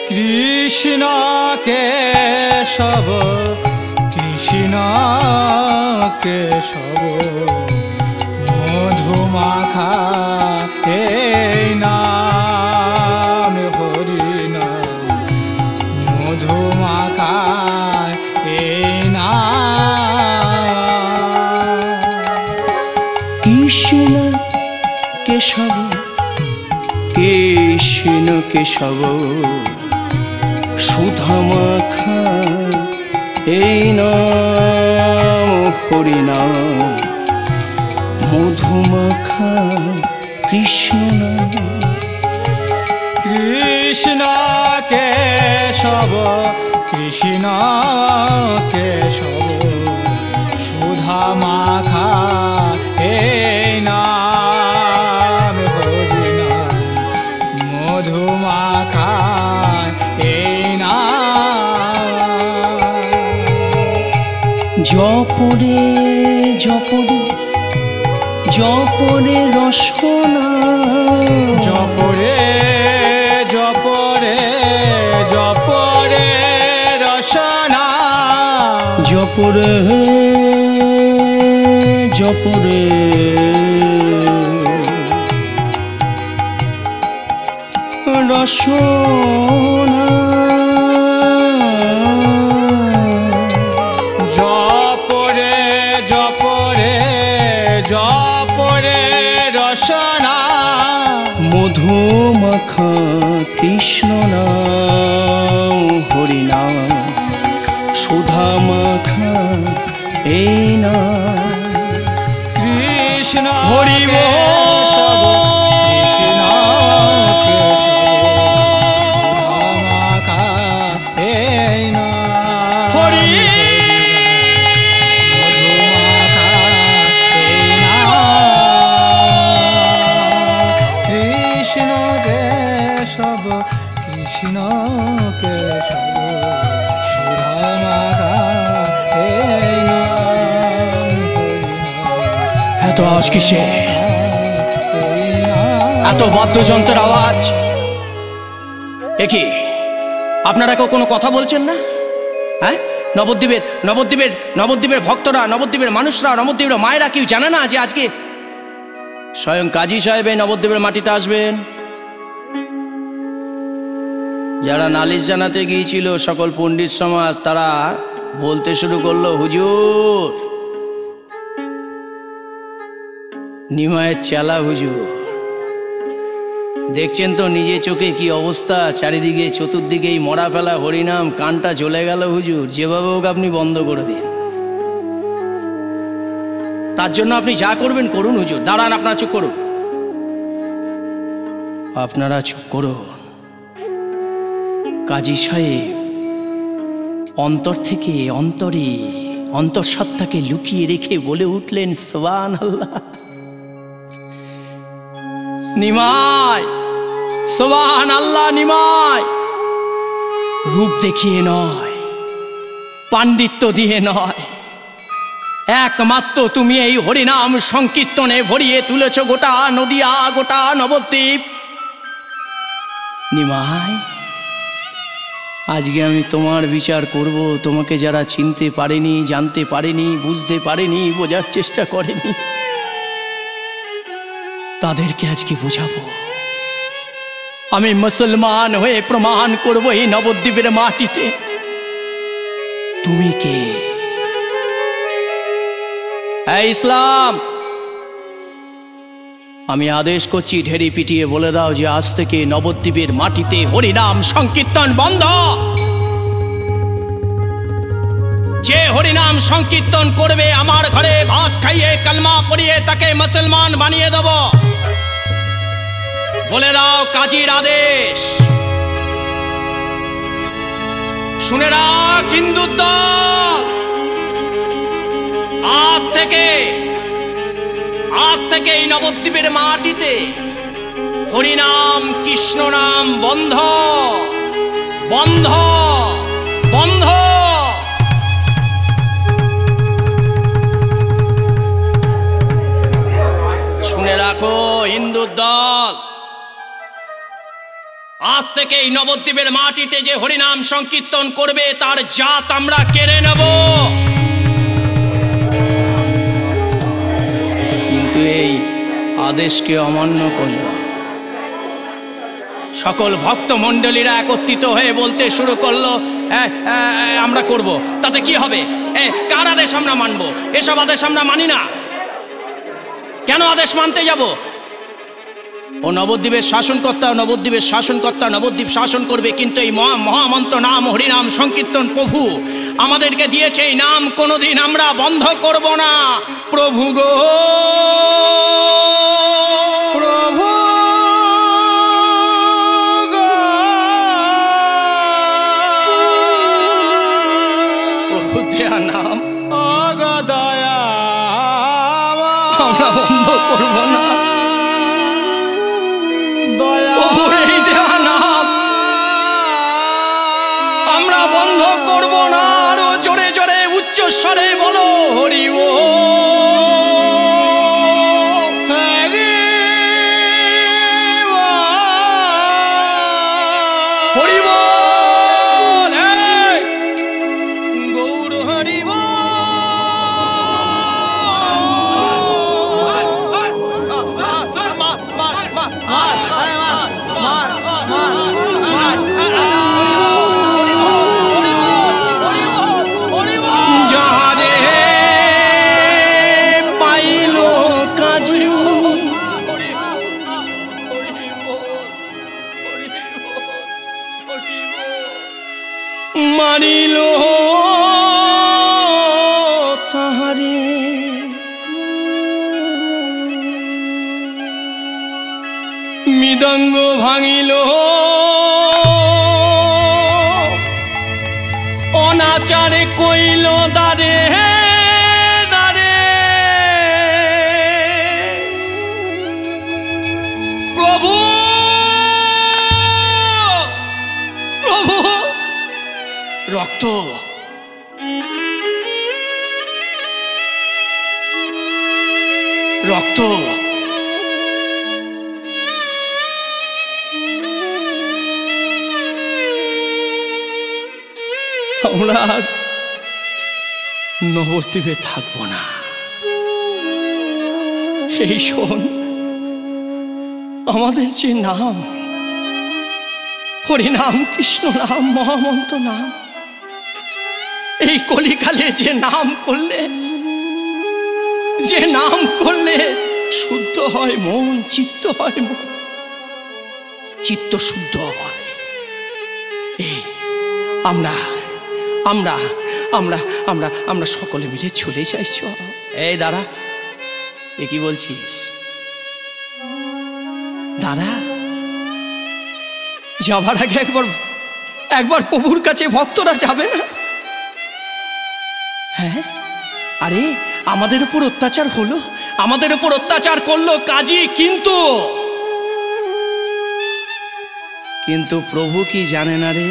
কৃষ্ণ কেশব, কৃষ্ণ কেশব, মধুমাখা এই নাম হরিনাম। মধুমাখা এই নাম। কৃষ্ণ কেশব, কৃষ্ণ কেশব, সুধা মাখা এই নাম হরিনাম। মধুমাখা কৃষ্ণ নাম। কৃষ্ণ কেশব, কৃষ্ণ কেশব, সুধা মাখা এই নাম হরিনাম। মধুমাখা এই নাম। জপরে জপরে জপরে রসনা, জপরে জপরে জপরে রসনা। জপরে জপরে রসনা। জপরে জপরে জপরে রসনা। মধুমাখা কৃষ্ণ নাম হরিনাম। সুধা মাখা এই নাম। কৃষ্ণ হরি কেশব, কৃষ্ণ কেশব, সুধা মাখা এই নাম। হরি মধুমাখা এই নাম। কৃষ্ণ কেশব, কৃষ্ণ কেশব, সুধা মাখা এই নাম। এত আওয়াজ কিসে? এত বাদ্যযন্ত্রের আওয়াজ একি? আপনারা কেউ কোনো কথা বলছেন না? হ্যাঁ, নবদ্বীপের নবদ্বীপের নবদ্বীপের ভক্তরা, নবদ্বীপের মানুষরা, নবদ্বীপের মায়েরা কেউ জানে না যে আজকে স্বয়ং কাজী সাহেব এই নবদ্বীপের মাটিতে আসবেন? যারা নালিশ জানাতে গিয়েছিল সকল পণ্ডিত সমাজ, তারা বলতে শুরু করলো, হুজুর নিমায়ের চেলা হুজুর, দেখছেন তো নিজে চোখে কি অবস্থা, চারিদিকে চতুর্দিকেই মরা ফেলা হরিনাম, কানটা চলে গেল হুজুর, যেভাবে হোক আপনি বন্ধ করে দিন। তার জন্য আপনি যা করবেন করুন হুজুর। দাঁড়ান, আপনারা চুপ করুন, আপনারা চুপ করুন। কাজী সাহেব অন্তর থেকে অন্তরে অন্তঃসত্ত্বাকে লুকিয়ে রেখে বলে উঠলেন, সুবহানাল্লাহ। নিমাই, সুবহান আল্লাহ। নিমাই, রূপ দেখিয়ে নয়, পাণ্ডিত্য দিয়ে নয়, একমাত্র তুমি এই হরিনাম সংকীর্তনে ভরিয়ে তুলেছ গোটা নদিয়া, গোটা নবদ্বীপ। নিমাই, আজকে আমি তোমার বিচার করব। তোমাকে যারা চিনতে পারেনি, জানতে পারেনি, বুঝতে পারেনি, বোঝার চেষ্টা করেনি, তাদেরকে আজকে বোঝাবো। আমি মুসলমান হয়ে প্রমাণ করব এই নবদ্বীপের মাটিতে তুমি কে। এই ইসলাম, আমি আদেশ করছি, ঢেরি পিটিয়ে বলে দাও যে আজ থেকে নবদ্বীপের মাটিতে হরিনাম সংকীর্তন বন্ধ। যে হরিনাম সংকীর্তন করবে আমার ঘরে ভাত খাইয়ে কলমা পড়িয়ে তাকে মুসলমান বানিয়ে দেব। বলে দাও কাজীর আদেশ। শুনে রাখ হিন্দু দল, আজ থেকে এই নবদ্বীপের মাটিতে হরিনাম কৃষ্ণ নাম বন্ধ, বন্ধ, বন্ধ। শুনে রাখো হিন্দু দল, আজ থেকে এই নবদ্বীপের মাটিতে যে হরিনাম সংকীর্তন করবে তার জাত আমরা কেড়ে নেব। কিন্তু এই আদেশকে অমান্য করল। সকল ভক্ত মণ্ডলীরা একত্রিত হয়ে বলতে শুরু করলো, আমরা করব, তাতে কি হবে? কার আদেশ আমরা মানব? এসব আদেশ আমরা মানি না। কেন আদেশ মানতে যাব? ও নবদ্বীপের শাসনকর্তা, নবদ্বীপের শাসনকর্তা নবদ্বীপ শাসন করবে, কিন্তু এই মহামন্ত্র নাম হরিনাম সংকীর্তন প্রভু আমাদেরকে দিয়েছে, এই নাম কোনোদিন আমরা বন্ধ করব না। প্রভু গো প্রভু গো, প্রভু দেয়া নাম অগদয়া আমরা বন্ধ করব না। প্রভুর এই দেয়া নাম আমরা বন্ধ করব না। আরো জোরে জোরে উচ্চ স্বরে বলো হরি বল। হরি বল, গৌর হরি বল। যারে পাইল কাজী মারিল তাহারে, মৃদঙ্গ ভাঙিল অনাচারে কইল দারে দারে। প্রভু প্রভু, রক্ত রক্ত আমরা আর নবদ্বীপে থাকবো না। এই শোন, আমাদের যে নাম হরিনাম কৃষ্ণ নাম মহামন্ত্র নাম, এই কলিকালে যে নাম করলে শুদ্ধ হয় মন, চিত্ত হয় মন, চিত্ত শুদ্ধ হয়। এই আমরা আমরা আমরা আমরা আমরা সকলে মিলে চলে যাই। এই দাঁড়া, এ কি বলছিস? দাঁড়া, যাবার আগে একবার প্রভুর কাছে ভক্তরা যাবে না? হ্যাঁ, আরে আমাদের উপর অত্যাচার হলো, আমাদের উপর অত্যাচার করলো কাজী, কিন্তু কিন্তু প্রভু কি জানে না রে,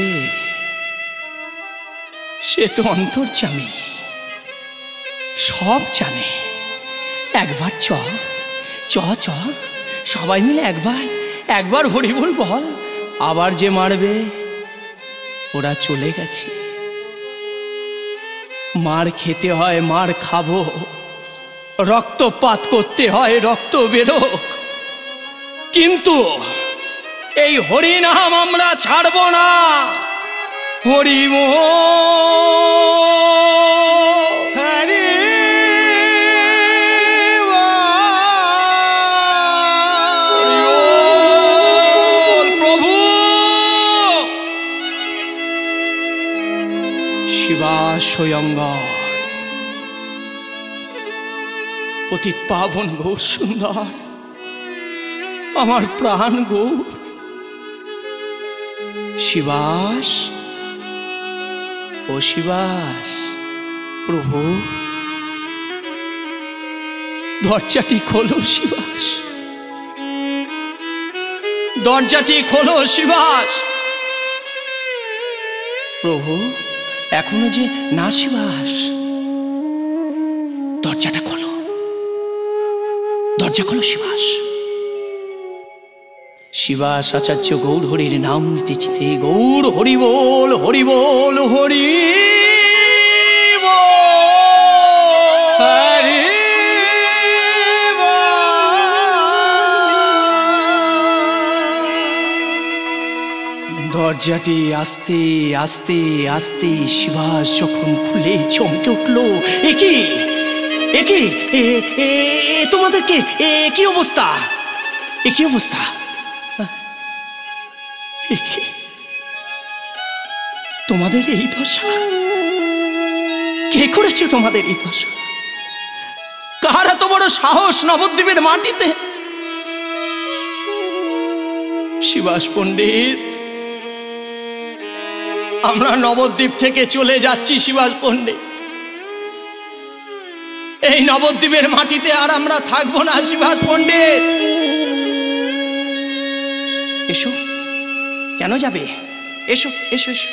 সে তো অন্তর্যামী, সব জানে। একবার চ চ চ সবাই মিলে একবার হরি বল বল। আবার যে মারবে ওরা চলে গেছে। মার খেতে হয়, মার খাবো, রক্তপাত করতে হয়, রক্ত বেরোক, কিন্তু এই হরি নাম আমরা ছাড়ব না। হরি হরি প্রভু শিবা স্বয়ঙ্গর পতিত পাবন গৌর সুন্দর, আমার প্রাণ গৌর শিবাস, ও শিবাস, প্রভু দরজাটি খোলো শিবাস, দরজাটি খোলো শিবাস। প্রভু এখনো যে না শিবাস, দরজাটা খোলো, দরজা খোলো শিবাস। শিবাস আচার্য গৌর হরির নাম নিতে চিতে গৌর হরি বল, হরি বল, হরি হরি দরজাটি আস্তে আস্তে আস্তে শিবাস যখন খুলে চমকে উঠলো। একি একি তোমাদেরকে কি অবস্থা, কি অবস্থা, তোমাদের এই দশা কে করেছে? তোমাদের এই দশা কার এত বড় সাহস নবদ্বীপের মাটিতে? শিবাস পণ্ডিত, আমরা নবদ্বীপ থেকে চলে যাচ্ছি। শিবাস পণ্ডিত, এই নবদ্বীপের মাটিতে আর আমরা থাকবো না। শিবাস পণ্ডিত এসো, কেন যাবে? এসো এসো এসো।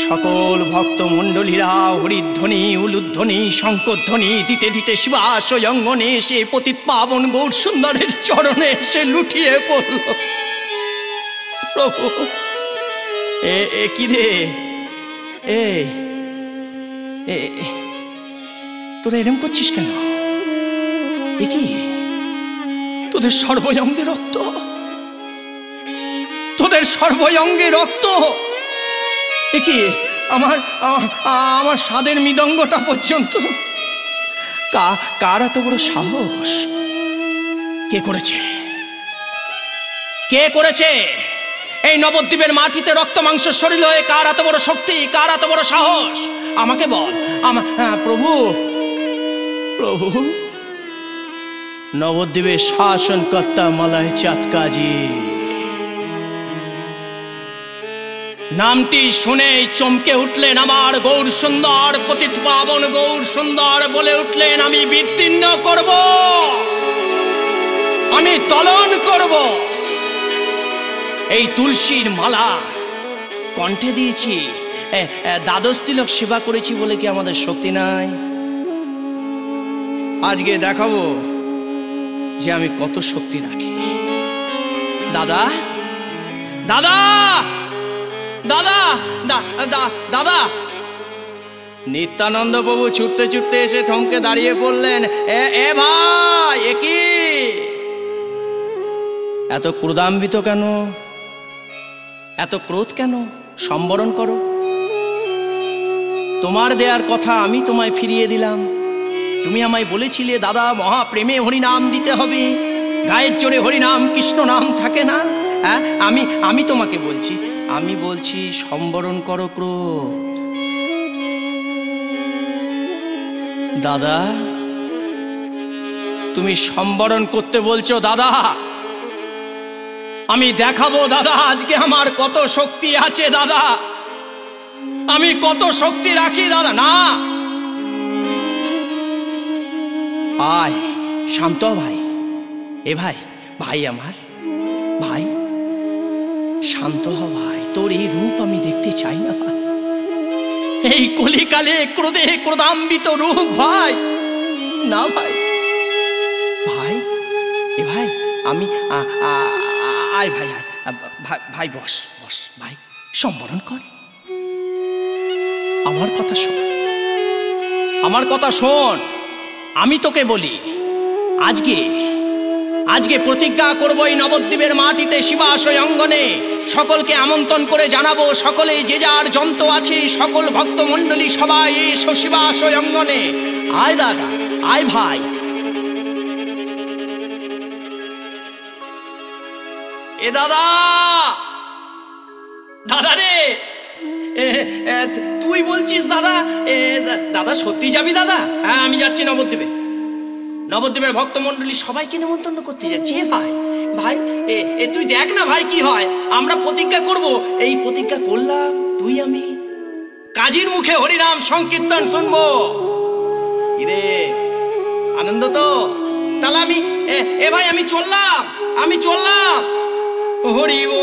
সকল ভক্ত মণ্ডলীরা হরিধ্বনি, উলুধ্বনি, শঙ্করধ্বনি দিতে দিতে শিবাস অঙ্গনে এসে পতিত পাবন গৌর সুন্দরের চরণে এসে লুটিয়ে পড়ল। প্রভু কি রে, তোরা এরম করছিস কেন? এ কি তোদের সর্বঙ্গে রক্ত, তোদের সর্বঙ্গে রক্ত। এ কি আমার স্বাদের মৃদঙ্গটা পর্যন্ত। কার এত বড় সাহস? কে করেছে, কে করেছে? এই নবদ্বীপের মাটিতে রক্ত মাংস শরীর হয়ে কার এত বড় শক্তি, কার এত বড় সাহস? আমাকে বল। প্রভু প্রভু নবদ্বীপের শাসনকর্তা মলয় চাঁদ কাজী নামটি শুনেই চমকে উঠলেন আমার গৌর সুন্দর, পতিত পাবন গৌর সুন্দর বলে উঠলেন, আমি বিতীর্ণ করব, আমি তলন করব। এই তুলসীর মালা কণ্ঠে দিয়েছি, দ্বাদশ তিলক সেবা করেছি বলে কি আমাদের শক্তি নাই? আজকে দেখাবো যে আমি কত শক্তি রাখি। দাদা দাদা দাদা দাদা নিত্যানন্দ প্রভু ছুটতে ছুটতে এসে থমকে দাঁড়িয়ে বললেন, এ ভাই, এ কি এত ক্রোধান্বিত কেন, এত ক্রোধ কেন? সম্বরণ করো। তোমার দেয়ার কথা আমি তোমায় ফিরিয়ে দিলাম। তুমি আমায় বলেছিলে দাদা মহাপ্রেমে হরিনাম দিতে হবে, গায়ের জোরে হরিনাম কৃষ্ণ নাম থাকে না। হ্যাঁ, আমি তোমাকে বলছি, আমি বলছি সম্বরণ করো ক্রোধ। দাদা তুমি সম্বরণ করতে বলছো দাদা, আমি দেখাবো দাদা আজকে আমার কত শক্তি আছে দাদা, আমি কত শক্তি রাখি দাদা। না, আয় শান্ত ভাই, এ ভাই, ভাই আমার ভাই, শান্ত হ ভাই, তোর এই রূপ আমি দেখতে চাই না ভাই। এই কলিকালে ক্রোধে ক্রোধান্বিত রূপ ভাই, না ভাই। ভাই এ ভাই আমি আয় ভাই, আয় ভাই, ভাই বস বস ভাই, সম্বরণ কর। আমার কথা শোন, আমার কথা শোন। আমি তোকে বলি, আজকে আজকে প্রতিজ্ঞা করবো এই নবদ্বীপের মাটিতে শিবাশয় অঙ্গনে সকলকে আমন্ত্রণ করে জানাবো, সকলে যে যার যন্ত্র আছে সকল ভক্তমণ্ডলী সবাই এসো শিবাশয় অঙ্গনে। আয় দাদা, আয় ভাই। এ দাদা, দাদা রে, তুই বলছিস দাদা? দাদা সত্যি যাবি দাদা? হ্যাঁ আমি যাচ্ছি নবদ্বীপে, নবদ্বীপের ভক্তমণ্ডলী সবাইকে নিমন্ত্রণ করতে যাচ্ছি। ভাই ভাই তুই দেখ না ভাই কি হয়। আমরা প্রতিজ্ঞা করব, এই প্রতিজ্ঞা করলাম তুই আমি, কাজীর মুখে হরিনাম সংকীর্তন শুনবো। কিরে আনন্দ তো? তাহলে আমি এ ভাই আমি চললাম, আমি চললাম। হরি ও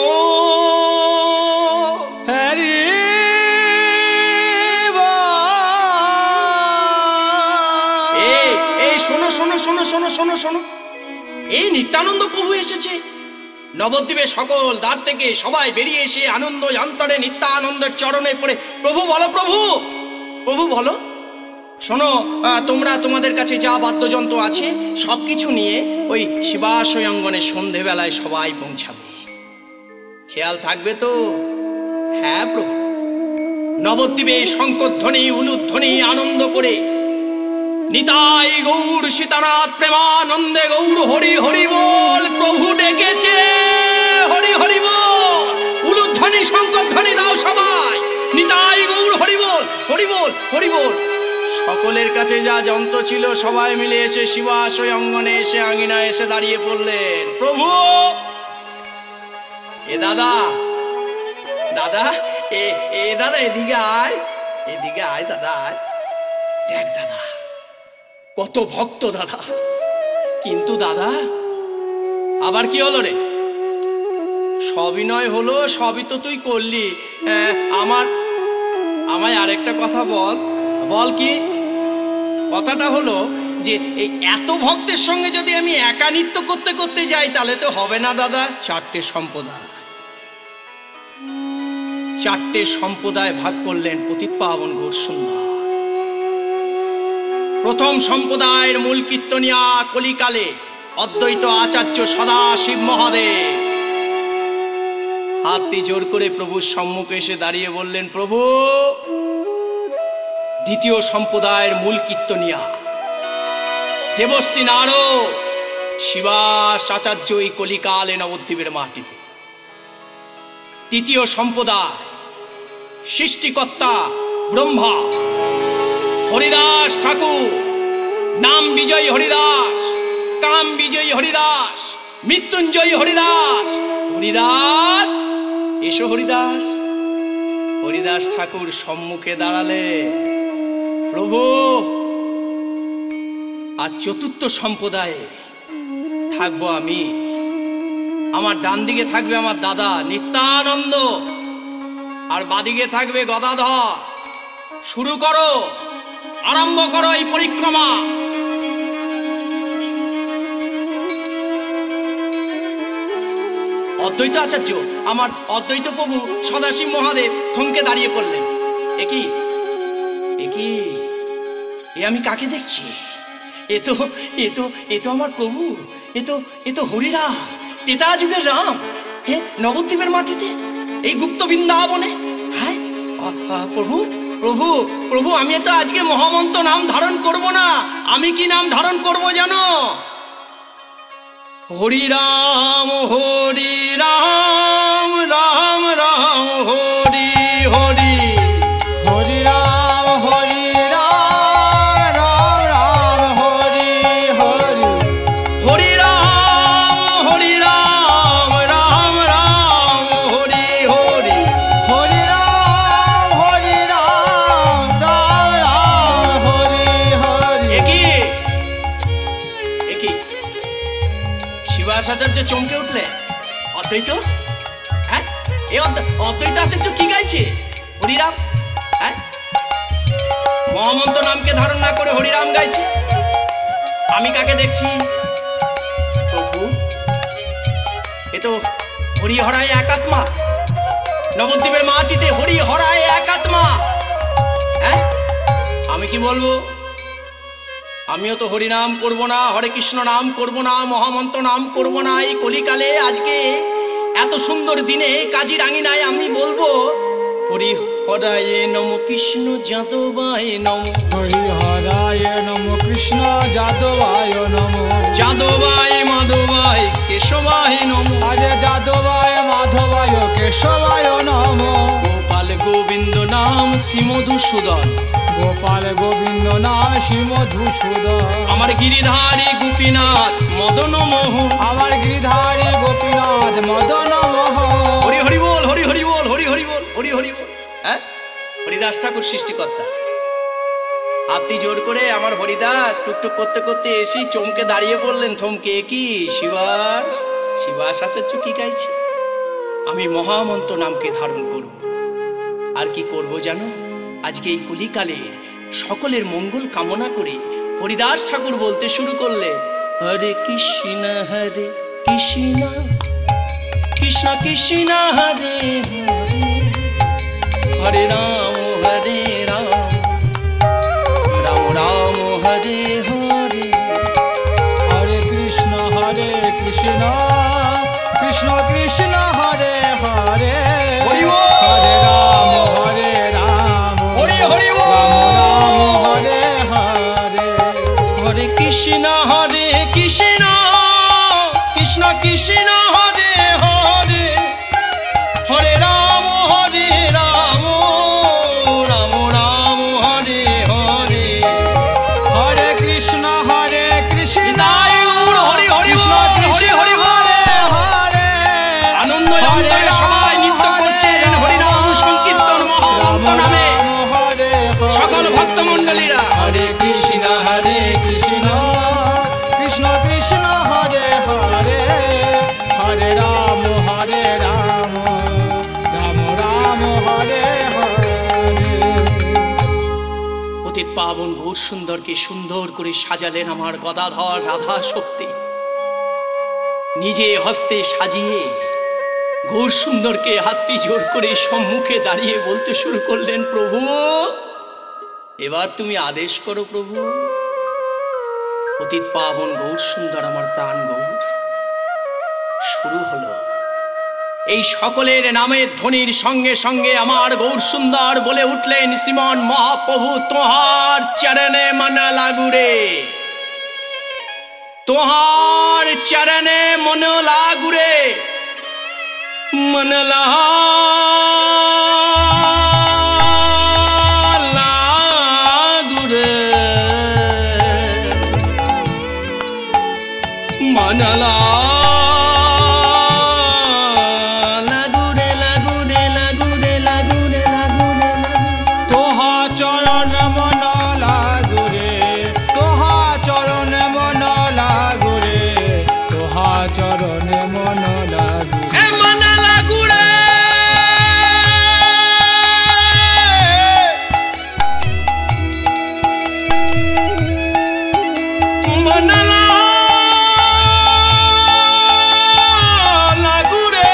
হরি শোনো শোনো শোনো শোনো শোনো শোনো, এই নিত্যানন্দ প্রভু এসেছে। নবদ্বীপের সকল দ্বার থেকে সবাই বেরিয়ে এসে আনন্দ অন্তরে নিত্যানন্দের চরণে পড়ে প্রভু বলো, প্রভু প্রভু বলো। শোনো, তোমরা তোমাদের কাছে যা বাদ্যযন্ত্র আছে সবকিছু নিয়ে ওই শিবাশয় অঙ্গনে সন্ধেবেলায় সবাই পৌঁছাবে। খেয়াল থাকবে তো? হ্যাঁ প্রভু। নবদ্বীপে শঙ্করধ্বনি উলুধ্বনি আনন্দ করে নিতাই গৌর সীতানাথ প্রেমানন্দে গৌর হরি হরি বল। প্রভু ডেকেছে, হরি হরি বল। উলুধ্বনি শঙ্করধ্বনি দাও সবাই, নিতাই গৌর হরি বল, হরি বল, হরি বল। সকলের কাছে যা যন্ত্র ছিল সবাই মিলে এসে শিবাশয় অঙ্গনে এসে আঙিনা এসে দাঁড়িয়ে পড়লেন। প্রভু এ দাদা, দাদা এ দাদা এদিকে আয়, এদিকে আয় দাদা, আয়। দেখ দাদা কত ভক্ত দাদা। কিন্তু দাদা আবার কি হলো রে? সবই নয় হলো, সবই তো তুই করলি। আমায় আরেকটা কথা বল। বল কি কথাটা? হলো যে এই এত ভক্তের সঙ্গে যদি আমি একা নৃত্য করতে করতে যাই তাহলে তো হবে না দাদা। চারটে সম্প্রদায় ভাগ করলেন পতিত পাবন গৌর সুন্দর। প্রথম সম্প্রদায়ের মূল কীর্তনিয়া কলিকালে অদ্বৈত আচার্য সদাশিব মহাদেব হাতটি জোর করে প্রভুর সম্মুখে এসে দাঁড়িয়ে বললেন, প্রভু দ্বিতীয় সম্প্রদায়ের মূল কীর্তনিয়া দেবশ্রী নারদ শিবাস আচার্য এই কলিকালে নবদ্বীপের মাটিতে। তৃতীয় সম্প্রদায় সৃষ্টিকর্তা ব্রহ্মা হরিদাস ঠাকুর, নাম বিজয়ী হরিদাস, কাম বিজয়ী হরিদাস, মৃত্যুঞ্জয়ী হরিদাস। হরিদাস এসো হরিদাস। হরিদাস ঠাকুর সম্মুখে দাঁড়ালে, প্রভু আর চতুর্থ সম্প্রদায়ে থাকবো আমি। আমার ডান দিকে থাকবে আমার দাদা নিত্যানন্দ, আর বাদিকে থাকবে গদাধর। শুরু করো, আরম্ভ করো এই পরিক্রমা। অদ্বৈত আচার্য আমার অদ্বৈত প্রভু সদাশিব মহাদেব থমকে দাঁড়িয়ে পড়লেন। একই এ আমি কাকে দেখছি? এ তো আমার প্রভু, এ তো হরিরা, তেতা যুগের রাম। হে নবদ্বীপের মাটিতে, এই গুপ্ত বৃন্দাবনে। হ্যাঁ প্রভু প্রভু প্রভু, আমি তো আজকে মহামন্ত্র নাম ধারণ করব না। আমি কি নাম ধারণ করব জানো? হরি রাম রাম রাম হরি হরি, হরি রাম রাম রাম হরি হরি, হরি রাম রাম রাম হরি হরি, হরি রাম রাম রাম হরি হরি। একই শিবাস আচার্য চমকে উঠলে। অদ্বৈত, হ্যাঁ এই অদ্বৈত আচার্য কি গাইছে? হরিরাম। হ্যাঁ, মহামন্ত্র নামকে ধারণ না করে হরিরাম গাইছে। আমি কাকে দেখছি? প্রভু, এ তো হরি হরায় একাত্মা, নবদ্বীপের মাটিতে হরি হরায় একাত্মা। হ্যাঁ, আমি কি বলবো? আমিও তো হরিনাম করব না, হরে কৃষ্ণ নাম করব না, মহামন্ত্র নাম করব না। এই কলিকালে আজকে এত সুন্দর দিনে কাজী রাঙিনায় আমি বলবো হরি হরায় নম কৃষ্ণ যাদবায় নম, হরি হরায় নম কৃষ্ণ যাদবায় নম, যাদবায় মাধবায় কেশবায় নম, আরে যাদবায় মাধবায় কেশবায় নম, গোপাল গোবিন্দ নাম শ্রী মধুসূদন, গোপাল গোবিন্দ নাম শ্রী মধুসূদন, আমার গিরিধারী গোপীনাথ মদন মোহন, আমার গিরিধারী গোপীনাথ মদন মোহন। হরি হরি বল, হরি হরি বল, হরি হরি বল, হরি হরি বল। হ্যাঁ, হরিদাস ঠাকুর সৃষ্টিকর্তা। হাতি জোর করে আমার হরিদাস টুকটুক করতে করতে এসে চমকে দাঁড়িয়ে পড়লেন, থমকে। কি শিবাস, শিবাস আচার্য কি গাইছে? আমি মহামন্ত্র নামকে ধারণ করব। আর কি করব জানো? আজকে এই কলিকালের সকলের মঙ্গল কামনা করে হরিদাস ঠাকুর বলতে শুরু করলেন, হরে কৃষ্ণ হরে কৃষ্ণ কৃষ্ণ কৃষ্ণ হরে হরে, হরে রাম রাম রাম হরে হরে, হরে কৃষ্ণ কৃষ্ণ কৃষ্ণ হরে হরে, হরি বল। হরে রাম হরি হরি বল। রাম হরে হরে, হরে কৃষ্ণ কৃষ্ণ কৃষ্ণ হরে হরে, হরে রাম রাম রাম হরে হরে, হরে কৃষ্ণ কৃষ্ণ হৃদয় গৌর হরি হরি কৃষ্ণ বল, কৃষ্ণ হরি হরি বল। হরে আনন্দ অন্তরে সবাই নৃত্য করছেন হরিনাম সংকীর্তন মহামন্ত্র নামে হরে সকল ভক্ত মণ্ডলীরা। হরে কৃষ্ণ কৃষ্ণ কৃষ্ণ কৃষ্ণ হরে হরে, হরে রাম রাম রাম হরে হরে। অতীত পাবন গৌর সুন্দরকে সুন্দর করে সাজালেন আমার গদাধর রাধা শক্তি। নিজে হস্তে সাজিয়ে গৌর সুন্দরকে হাতটি জোর করে সম্মুখে দাঁড়িয়ে বলতে শুরু করলেন, প্রভু এবার তুমি আদেশ করো প্রভু। অতীত পাবন গৌর সুন্দর আমার প্রাণ গৌর শুরু হলো। এই সকলের নামের ধ্বনির সঙ্গে সঙ্গে আমার গৌর সুন্দর বলে উঠলেন, শ্রীমান মহাপ্রভু তোহার চরণে মন লাগু রে, তোহার চরণে মন লাগু রে, মন লাগু রে, মন তোহা চরণ মন লাগু রে, তোহা চরণ মন লাগু রে, তোহা চরণ মন লাগু রে, তোহা চরণ মন লাগু রে,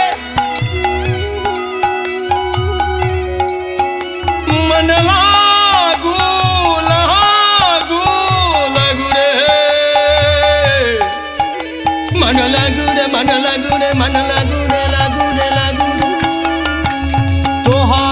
মন লাগু লাগু রে, মন লাগু রে, মন লাগু রে, মন লাগু রে, লাগু রে, লাগু। তোহা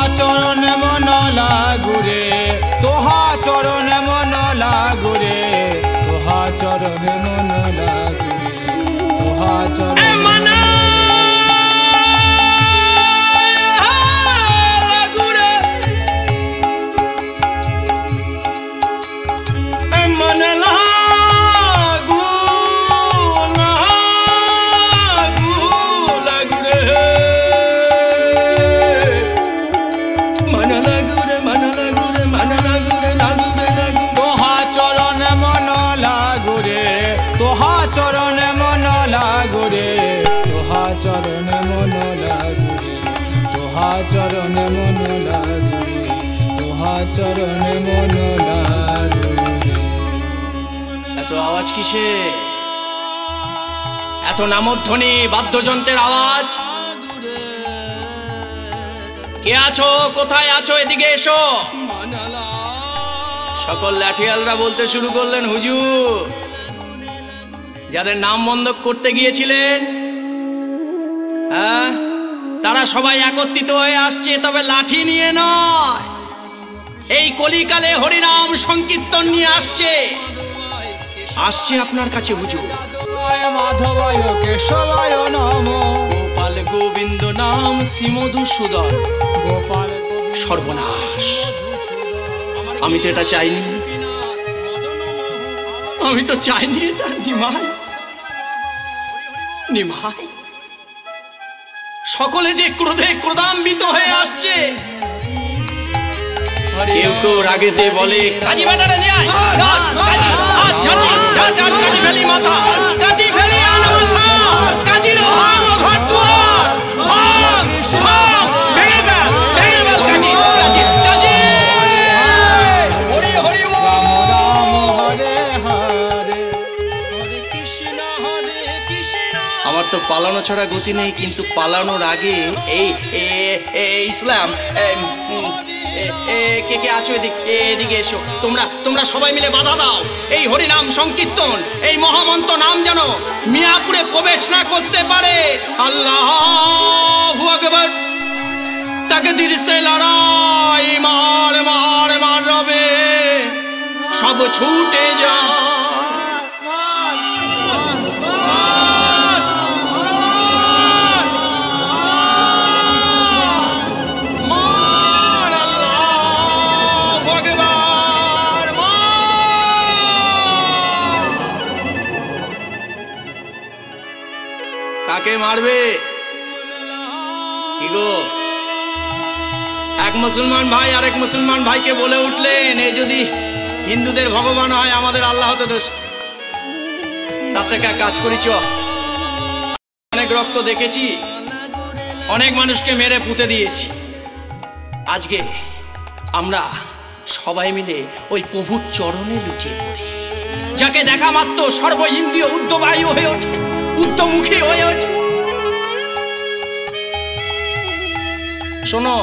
চরণ মন লাগু রে, তোহা চরণ মন লাগু রে, তোহা চরণ মন লাগু রে, তোহা তোহা চরণে মন লাগুরে, তোহা চরণে মন লাগুরে। এত আওয়াজ কিসে? এত নামধ্বনি, বাদ্যযন্ত্রের আওয়াজ। কে আছো? কোথায় আছো? এদিকে এসো। সকল লাঠিয়ালরা বলতে শুরু করলেন, হুজুর, যাদের নাম বন্ধক করতে গিয়েছিলেন, হ্যাঁ, তারা সবাই একত্রিত হয়ে আসছে, তবে লাঠি নিয়ে নয়। এই কলিকালে হরিনাম সংকীর্তন নিয়ে আসছে, আসছে আপনার কাছে হুজুর। মাধবায় কেশবায় নম, গোপাল গোবিন্দ নাম শ্রীমধুসূদন। গোপাল সর্বনাশ, আমি তো এটা চাইনি, আমি তো চাইনি এটা। নিমাই, নিমাই, সকলে যে ক্রোধে ক্রোধান্বিত হয়ে আসছে। কেউ কেউ রাগেতে বলে, কাজী বেটারে নিয়ে আয়, কাজী, আজ ঝাঁটি, কাটি ফেলি মাথা, কাটি ফেলি আন মাথা, কাজীর ভাঙ ঘর দুয়ার, ভাঙ, ভাঙ, ভেঙে ফেল, ভেঙে ফেল, কাজী, কাজী, কাজী। হরি হরি বল। রাম হরে হরে, হরে কৃষ্ণ হরে কৃষ্ণ। আমার তো পালানো ছাড়া গতি নেই, কিন্তু পালানোর আগে এই ইসলাম, কে কে আছো? এদিকে এসো। তোমরা সবাই মিলে বাধা দাও। এই হরিনাম সংকীর্তন, এই মহামন্ত্র নাম যেন মিয়াপুরে প্রবেশ না করতে পারে। আল্লাহু আকবার। তাকদীর সে লড়াই, মার মার মার রবে, সব ছুটে যা। কাকে মারবে? কি গো? এক মুসলমান ভাই আরেক মুসলমান ভাইকে বলে উঠলেন, এই যদি হিন্দুদের ভগবান হয়, আমাদের আল্লাহ হতে দোষ। তার থেকে কাজ করিছ। অনেক রক্ত দেখেছি, অনেক মানুষকে মেরে পুঁতে দিয়েছি। আজকে আমরা সবাই মিলে ওই প্রভুর চরণে লুটিয়ে পড়ি, যাকে দেখা মাত্র সর্ব ইন্দ্রিয় উদ্যবায়ু হয়ে ওঠে, উদ্যমুখী হয়ে ওঠে। শোনো,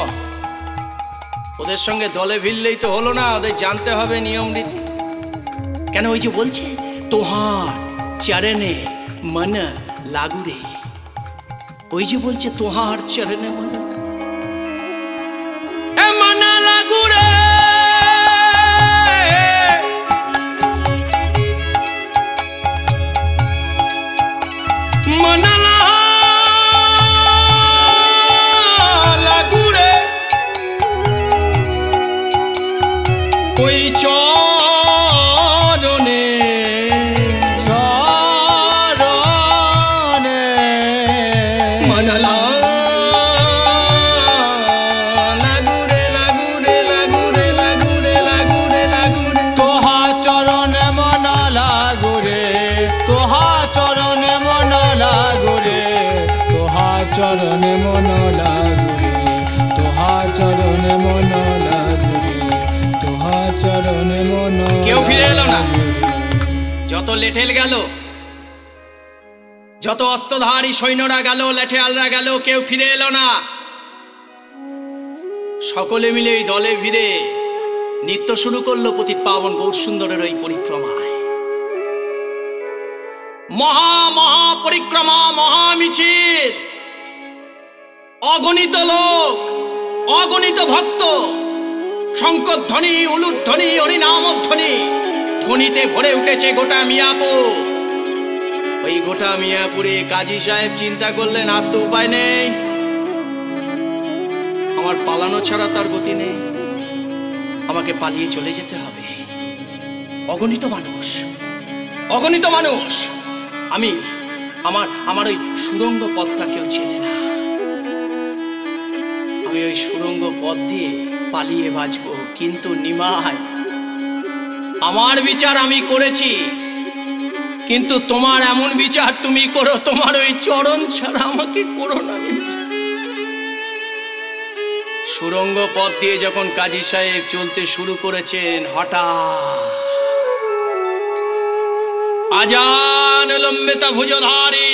ওদের সঙ্গে দলে ভিড়লেই তো হলো না, ওদের জানতে হবে নিয়ম রীতি। কেন? ওই যে বলছে, তোহার চরণে মন লাগুরে। ওই যে বলছে, তোহার চরণে মন লাগুরে। মনালা লাগুরে ওই চরণে, চরণে মনালা লাগুরে লাগুরে লাগুরে লাগুরে লাগুরে লাগুরে। তোহা চরণে মন লাগুরে, তোহা চরণে মন লাগুরে, তোহা চরণে মন লাগুরে, তোহা চরণে মন লাগুরে, তোহা চরণে মন। কেউ ফিরে এলো না। যত লেঠেল গেল, যত অস্ত্রধারী সৈন্যরা গেল, লেঠেয়ালরা গেল, কেউ ফিরে এলো না। সকলে মিলে এই দলে ভিড়ে নৃত্য শুরু করলো পতিত পাবন গৌর সুন্দরের ওই পরিক্রমায়। মহা মহা পরিক্রমা, মহা মিছিল। অগণিত লোক, অগণিত ভক্ত, শঙ্করধ্বনি, উলুধ্বনি, হরিনামধ্বনি, ধ্বনিতে ভরে উঠেছে গোটা মিয়াপুর। ওই গোটা মিয়াপুরে কাজী সাহেব চিন্তা করলেন, আর তো উপায় নেই, আমার পালানো ছাড়া তার গতি নেই, আমাকে পালিয়ে চলে যেতে হবে। অগণিত মানুষ, অগণিত মানুষ। আমি আমার ওই সুড়ঙ্গ পথটা কেউ চেনে না। আমি ওই সুড়ঙ্গ পথ দিয়ে পালিয়ে বাঁচবো। কিন্তু নিমাই, আমার বিচার আমি করেছি, কিন্তু তোমার এমন বিচার তুমি করো, তোমার ওই চরণ ছাড়া আমাকে করো না। সুড়ঙ্গ পথ দিয়ে যখন কাজী সাহেব চলতে শুরু করেছেন, হঠাৎ আজান লম্বিত ভুজধারী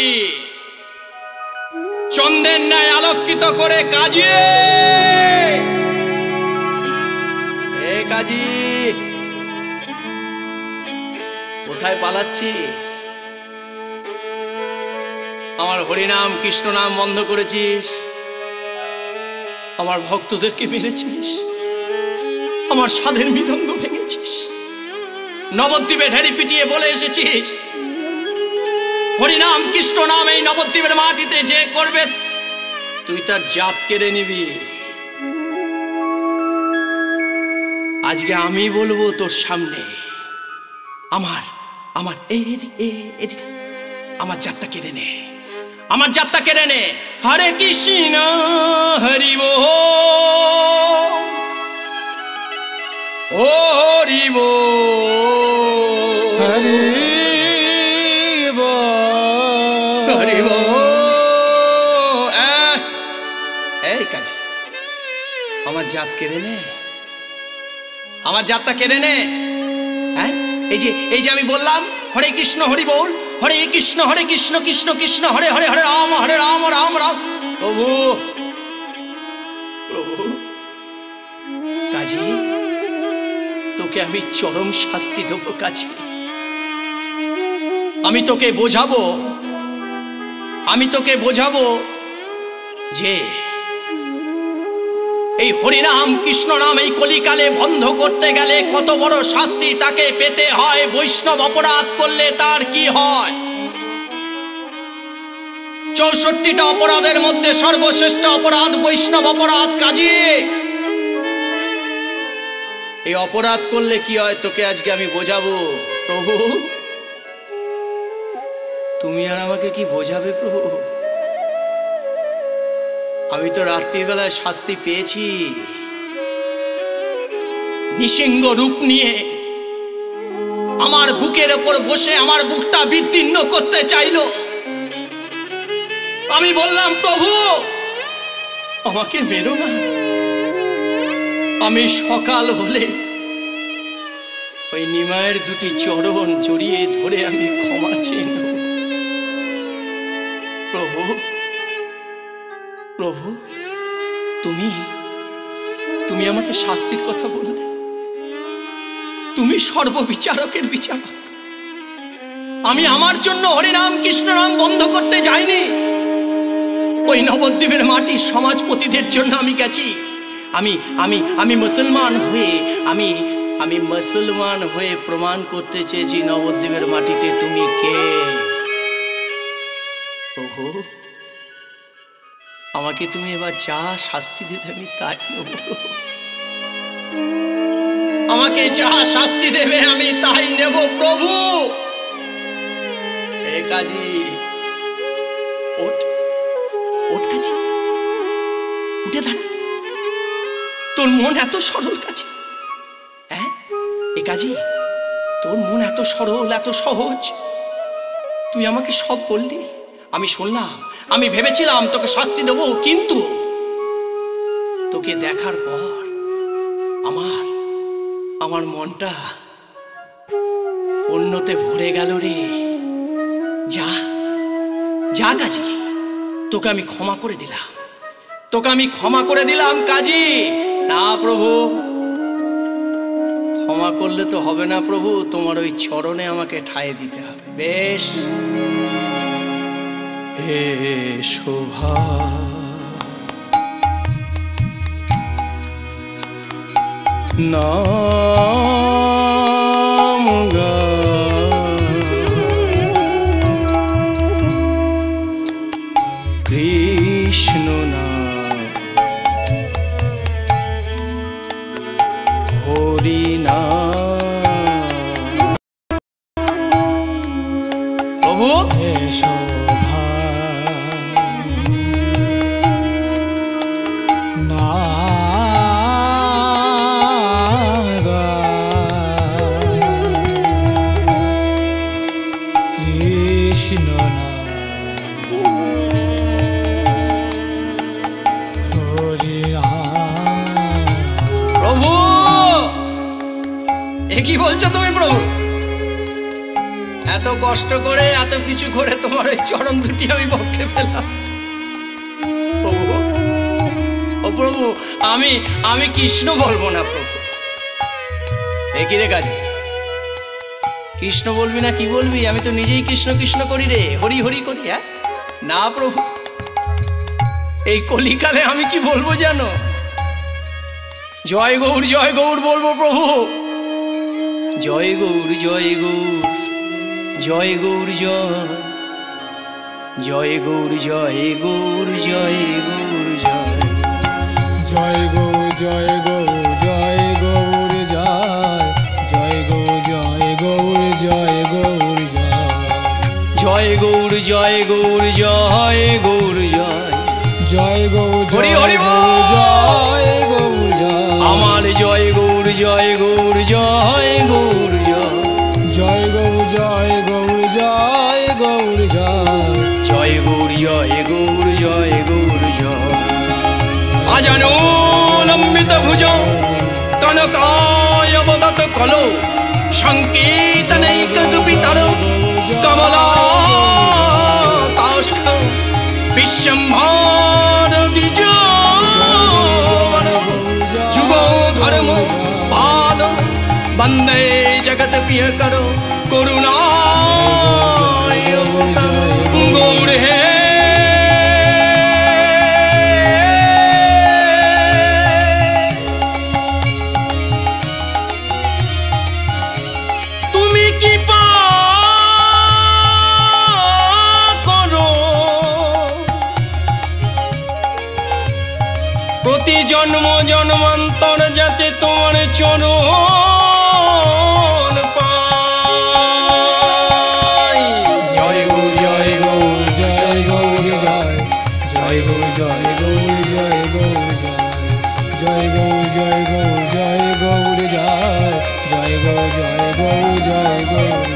চন্দ্রের ন্যায় আলোকিত করে কাজী, এ কাজী কোথায় পালাচ্ছিস? আমার হরিনাম কৃষ্ণ নাম বন্ধ করেছিস, আমার ভক্তদেরকে মেরেছিস, আমার সাধের মৃদঙ্গ ভেঙেছিস, নবদ্বীপে ঢেড়ি পিটিয়ে বলে এসেছিস হরিনাম কৃষ্ণ নাম এই নবদ্বীপের মাটিতে যে করবে তুই তার জাত কেড়ে নিবি। আজকে আমি বলবো তোর সামনে, আমার আমার এদিকে আমার জাতটা কেড়ে নে, আমার জাতটা কেড়ে নে। হরে কৃষ্ণ হরি বল, ও হরি বল, হরি বল, হরি বল। এই কাজী আমার জাত কেড়ে নে, আমার জাতটা কেড়ে নে। হ্যাঁ, এই যে আমি বললাম হরে কৃষ্ণ হরি বল, হরে কৃষ্ণ কৃষ্ণ কৃষ্ণ হরে হরে, হরে রাম রাম রাম। প্রভু প্রভু কাজী তোকে আমি চরম শাস্তি দেবো কাজী। আমি তোকে বোঝাবো যে এই হরিনাম কৃষ্ণ নাম এই কলিকালে বন্ধ করতে গেলে কত বড় শাস্তি তাকে পেতে হয়, বৈষ্ণব অপরাধ করলে তার কি হয়। 64টা অপরাধের মধ্যে সর্বশ্রেষ্ঠ অপরাধ বৈষ্ণব অপরাধ কাজী। এই অপরাধ করলে কি হয় তোকে আজকে আমি বোঝাবো। প্রভু তুমি আর আমাকে কি বোঝাবে প্রভু? আমি তো রাত্রিবেলায় শাস্তি পেয়েছি, নৃসিংহ রূপ নিয়ে আমার বুকের ওপর বসে আমার বুকটা বিদীর্ণ করতে চাইল। আমি বললাম প্রভু আমাকে মেরো না, আমি সকাল হলে ওই নিমায়ের দুটি চরণ জড়িয়ে ধরে আমি ক্ষমা চেয়ে নেব। প্রভু প্রভু তুমি আমাকে শাস্তির কথা বললে, তুমি সর্ববিচারকের বিচারক। আমি আমার জন্য হরিনাম কৃষ্ণ নাম বন্ধ করতে যাইনি, ওই নবদ্বীপের মাটির সমাজপতিদের জন্য আমি গেছি। আমি মুসলমান হয়ে প্রমাণ করতে চেয়েছি নবদ্বীপের মাটিতে তুমি কে। প্রভু আমাকে তুমি এবার যা শাস্তি দেবে আমি তাই নেব, আমাকে যা শাস্তি দেবে আমি তাই নেব প্রভু। এ কাজী ওঠ কাজী, উঠে দাঁড়া, তোর মন এত সরল কাজী। হ্যাঁ এ কাজী তোর মন এত সরল এত সহজ, তুই আমাকে সব বললি, আমি শুনলাম, আমি ভেবেছিলাম তোকে শাস্তি দেব, কিন্তু তোকে দেখার পর আমার মনটা অন্যতে ভরে গেল রে। যা কাজী, তোকে আমি ক্ষমা করে দিলাম, কাজী। না প্রভু ক্ষমা করলে তো হবে না প্রভু, তোমার ওই চরণে আমাকে ঠাঁই দিতে হবে। বেশ হে শোভা নাম গা কৃষ্ণ নাম হরি নাম। প্রভু হে শোভা নাম গা কৃষ্ণ নাম কি বলছো তুমি প্রভু? এত কষ্ট করে এত কিছু করে তোমার ওই চরণ দুটি আমি বক্ষে পেলাম। প্রভু, ও প্রভু, আমি কৃষ্ণ বলবো না প্রভু। একই রে কাজ, কৃষ্ণ বলবি না কি বলবি? আমি তো নিজেই কৃষ্ণ কৃষ্ণ করি রে, হরি হরি করি। হ্যাঁ না প্রভু, এই কলিকালে আমি কি বলবো জানো? জয় গৌর বলবো প্রভু। জয় গৌর জয় গৌর জয় গৌর জয়, জয় গৌর জয় গৌর জয় গৌর জয়, জয় গৌর জয় গৌর জয় গৌর জয়, জয় গৌর জয় গৌর জয় গৌর জয়, জয় গৌর জয় গৌর জয় গৌর জয়, জয় গৌর হরি হরি জয় গৌর জয়, আমার জয় গৌর জয় গৌর জয় গৌর জয়, জয় গৌর জয় গৌর জয় গৌর জয়, জয় গৌর জয় গৌর জয় গৌর জয়। আজানো লম্বিত ভুজ কনকায় অবগত কলো সংকীর্তনৈক দুপিতর কমলা কাষ্ঠ বিশ্বম্ভর দ্বিজ যুগ ধর্ম পাল বন্দে জগত প্রিয় করো করুণা গৌর হে। তুমি কি করো প্রতি জন্ম জন্মান্তর যাতে তোমার চরণ পাই। জয় গৌর জয় গৌর জয় গৌর জয়, জয় গৌর জয় গৌর জয় গৌর জয়, জয় গৌর জয় গৌর জয় গৌর জয়, জয় গৌর জয় গৌর জয় গৌর